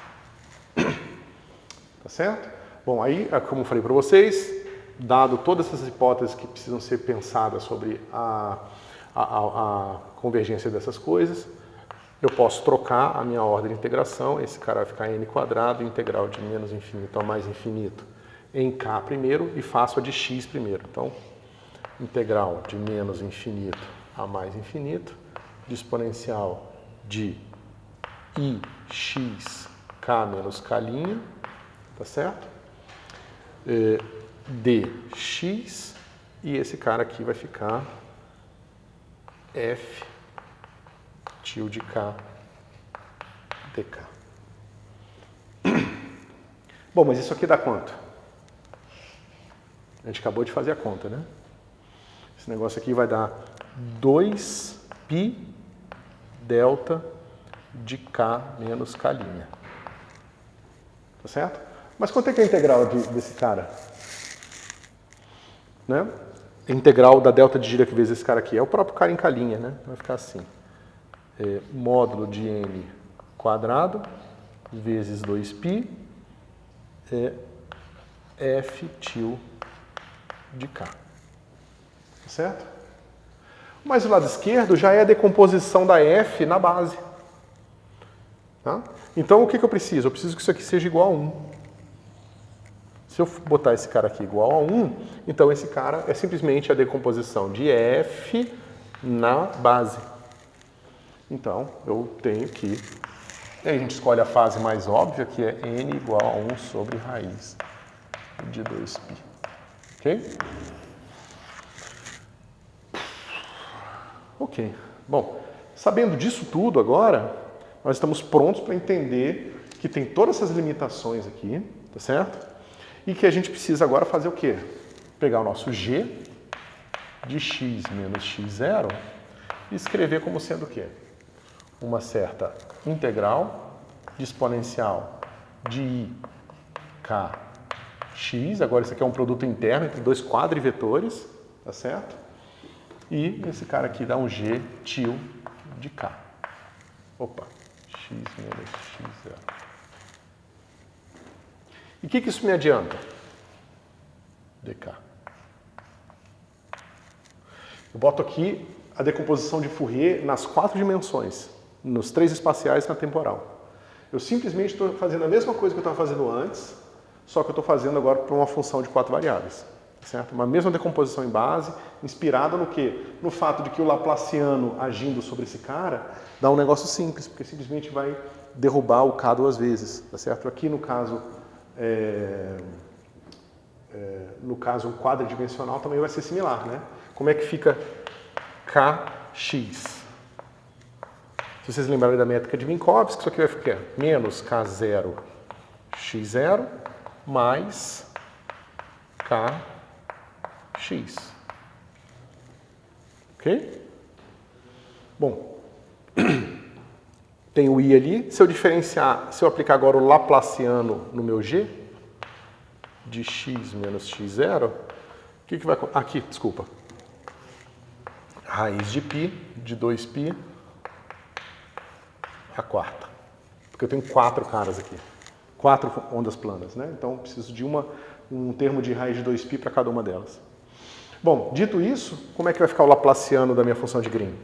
Tá certo? Bom, aí, como eu falei para vocês, dado todas essas hipóteses que precisam ser pensadas sobre a convergência dessas coisas, eu posso trocar a minha ordem de integração. Esse cara vai ficar n quadrado, integral de menos infinito a mais infinito em k primeiro, e faço a de x primeiro. Então, integral de menos infinito a mais infinito, de exponencial de i x k menos k', tá certo? Dx, e esse cara aqui vai ficar f til de k dk. Bom, mas isso aqui dá quanto? A gente acabou de fazer a conta, né? Esse negócio aqui vai dar 2π delta de k menos k'. Tá certo? Mas quanto é que é a integral desse cara? Né? A integral da delta de Dirac vezes esse cara aqui é o próprio cara em k', né? Vai ficar assim. Módulo de n quadrado vezes 2π f til de k. Tá certo? Mas o lado esquerdo já é a decomposição da f na base. Tá? Então o que eu preciso? Eu preciso que isso aqui seja igual a 1. Se eu botar esse cara aqui igual a 1, então esse cara é simplesmente a decomposição de f na base. Então, eu tenho que... E aí a gente escolhe a fase mais óbvia, que é n igual a 1 sobre raiz de 2π. Ok? Ok. Bom, sabendo disso tudo agora, nós estamos prontos para entender que tem todas essas limitações aqui, tá certo? E que a gente precisa agora fazer o quê? Pegar o nosso g de x menos x0 e escrever como sendo o quê? Uma certa integral de exponencial de i kx, agora isso aqui é um produto interno entre dois quadrivetores, tá certo? E esse cara aqui dá um g til de k. Opa, x menos x0. E o que isso me adianta? dk. Eu boto aqui a decomposição de Fourier nas 4 dimensões, nos 3 espaciais e na temporal. Eu simplesmente estou fazendo a mesma coisa que eu estava fazendo antes, só que eu estou fazendo agora para uma função de 4 variáveis. Certo? Uma mesma decomposição em base, inspirada no quê? No fato de que o laplaciano agindo sobre esse cara dá um negócio simples, porque simplesmente vai derrubar o k 2 vezes. Tá certo? Aqui no caso quadridimensional também vai ser similar, né? Como é que fica kx? Se vocês lembrarem da métrica de Minkowski, isso aqui vai ficar menos k0 x0 mais kx. Ok? Bom, tem o i ali. Se eu diferenciar, se eu aplicar agora o laplaciano no meu g, de x menos x0, o que vai... Aqui, desculpa. Raiz de π, de 2π, a quarta. Porque eu tenho 4 caras aqui. 4 ondas planas, né? Então, eu preciso de um termo de raiz de 2π para cada uma delas. Bom, dito isso, como é que vai ficar o laplaciano da minha função de Green?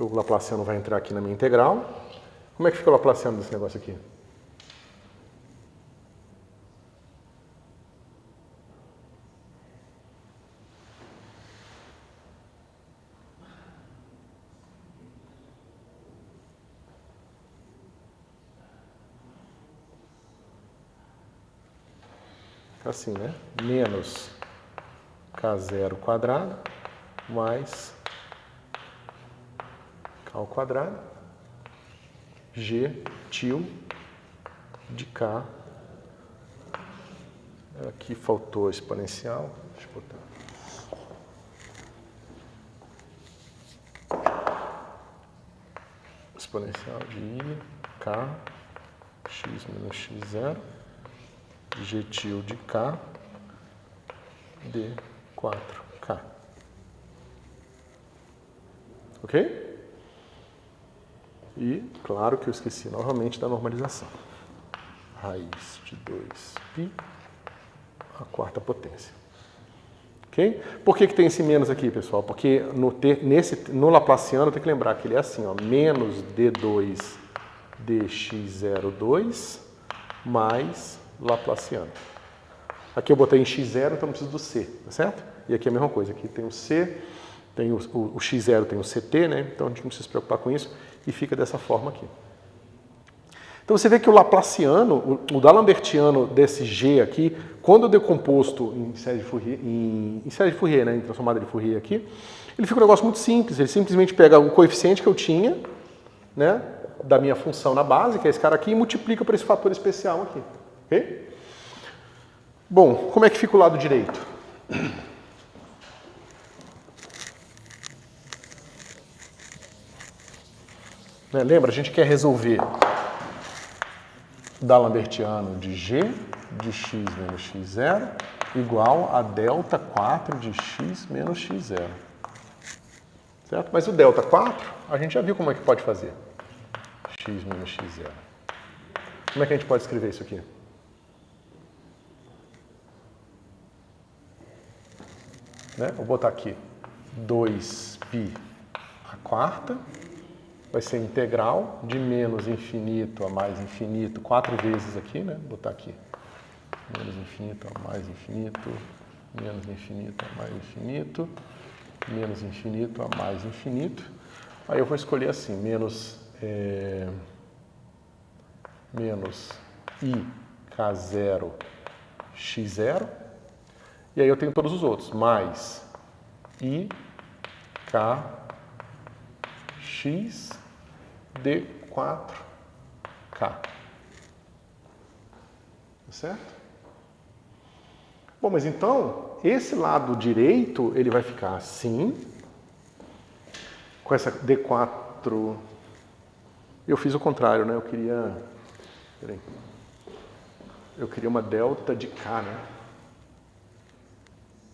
O laplaciano vai entrar aqui na minha integral. Como é que fica o laplaciano desse negócio aqui? Assim, né? Menos k0 quadrado mais k ao quadrado g til de k. Aqui faltou exponencial. Deixa eu botar. Exponencial de i, k, x menos x0. G til de k, d4k. Ok? E, claro que eu esqueci novamente da normalização. Raiz de 2π, a quarta potência. Ok? Por que tem esse menos aqui, pessoal? Porque no laplaciano tem que lembrar que ele é assim, ó, menos d2 dx02 mais laplaciano. Aqui eu botei em x0, então eu preciso do c, tá certo? E aqui é a mesma coisa, aqui tem o c, tem o x0 tem o ct, né? Então a gente não precisa se preocupar com isso e fica dessa forma aqui. Então você vê que o laplaciano, o d'Alembertiano desse g aqui, quando decomposto em série de Fourier, né, em transformada de Fourier aqui, ele fica um negócio muito simples, ele simplesmente pega o coeficiente que eu tinha, né, da minha função na base, que é esse cara aqui, e multiplica por esse fator especial aqui. Ok? Bom, como é que fica o lado direito? Lembra, a gente quer resolver d'Alembertiano de g de x menos x0 igual a delta 4 de x menos x0. Certo? Mas o delta 4, a gente já viu como é que pode fazer. X menos x0. Como é que a gente pode escrever isso aqui? Né? Vou botar aqui 2π a quarta, vai ser integral de menos infinito a mais infinito, 4 vezes aqui, né? Vou botar aqui menos infinito a mais infinito, menos infinito a mais infinito, menos infinito a mais infinito. Aí eu vou escolher assim, menos i k0 x0, e aí eu tenho todos os outros, mais i k x d4k. Tá certo? Bom, mas então, esse lado direito, ele vai ficar assim, com essa d4... Eu fiz o contrário, né? Eu queria... Peraí. Eu queria uma delta de K, né?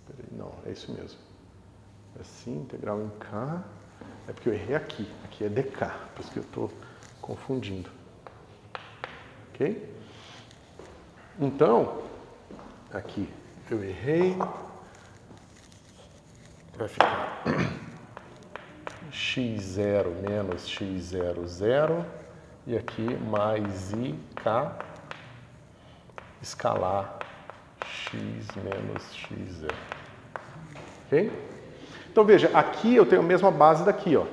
Peraí, não, é isso mesmo. Assim, integral em K. É porque eu errei aqui. Aqui é dk, por isso que eu estou confundindo. Ok? Então, aqui eu errei. Vai ficar x0 menos x00. E aqui mais ik escalar x menos x0. Ok? Então veja, aqui eu tenho a mesma base daqui, ó.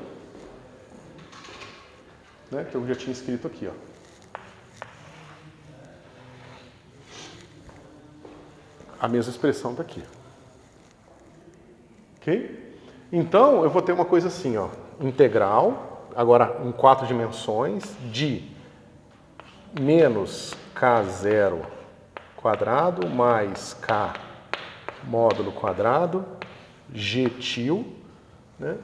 Né? Que eu já tinha escrito aqui, ó. A mesma expressão daqui. Ok? Então eu vou ter uma coisa assim, ó. Integral, agora em 4 dimensões, de menos k0 quadrado mais k módulo quadrado g-til, né?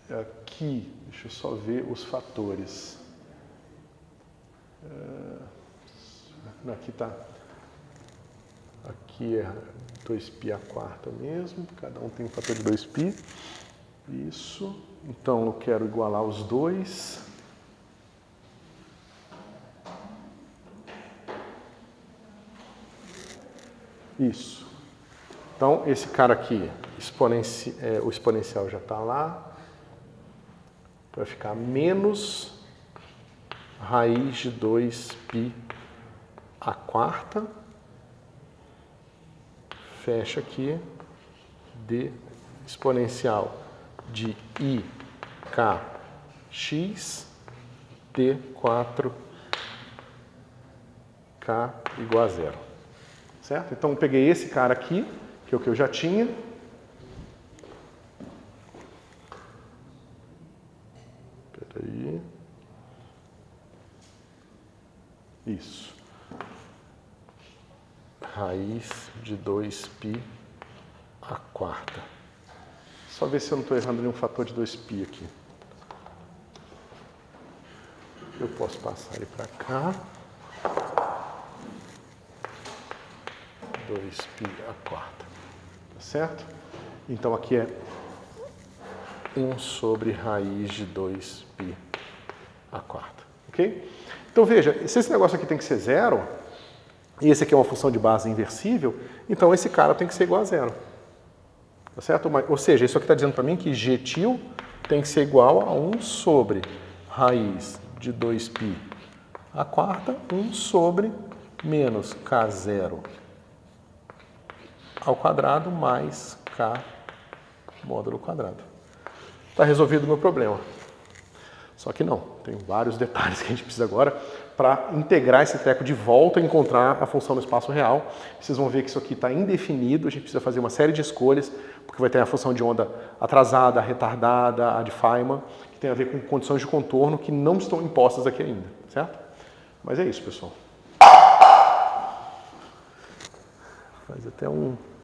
Aqui, deixa eu só ver os fatores. Aqui tá. Aqui é 2π a quarta mesmo, cada um tem um fator de 2π. Isso. Então eu quero igualar os dois. Isso. Então, esse cara aqui, o exponencial já está lá. Vai ficar menos raiz de 2π a quarta. Fecha aqui. De exponencial de ikx d4k igual a zero. Certo? Então, eu peguei esse cara aqui, que é o que eu já tinha. Espera aí. Isso. Raiz de 2π a quarta. Só ver se eu não estou errando nenhum fator de 2π aqui. Eu posso passar ele para cá. 2π a quarta. Tá certo? Então aqui é 1 sobre raiz de 2π a quarta. Ok? Então veja, se esse negócio aqui tem que ser zero, e esse aqui é uma função de base inversível, então esse cara tem que ser igual a zero. Tá certo? Ou seja, isso aqui está dizendo para mim que g-til tem que ser igual a 1 sobre raiz de 2π a quarta, 1 sobre menos k0 ao quadrado mais k módulo quadrado. Está resolvido o meu problema. Só que não, tem vários detalhes que a gente precisa agora para integrar esse treco de volta e encontrar a função no espaço real. Vocês vão ver que isso aqui está indefinido, a gente precisa fazer uma série de escolhas, porque vai ter a função de onda atrasada, retardada, a de Feynman, que tem a ver com condições de contorno que não estão impostas aqui ainda, certo? Mas é isso, pessoal. Faz até um...